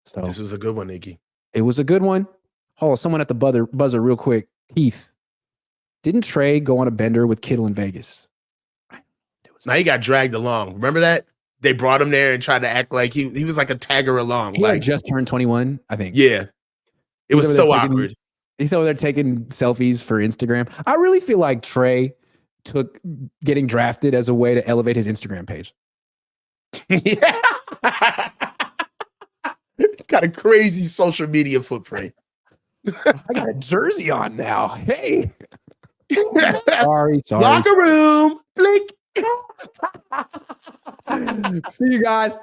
So this was a good one, Iggy. It was a good one. Hold on, someone at the buzzer real quick. Keith, didn't Trey go on a bender with Kittle in Vegas? Now he got dragged along. Remember that? They brought him there and tried to act like he was like a tagger along. He like just turned 21, I think. Yeah. It was so awkward. He's over there taking selfies for Instagram. I really feel like Trey took getting drafted as a way to elevate his Instagram page. Yeah. It's got a crazy social media footprint. I got a jersey on now. Hey. Sorry. Locker room. Blink. See you guys.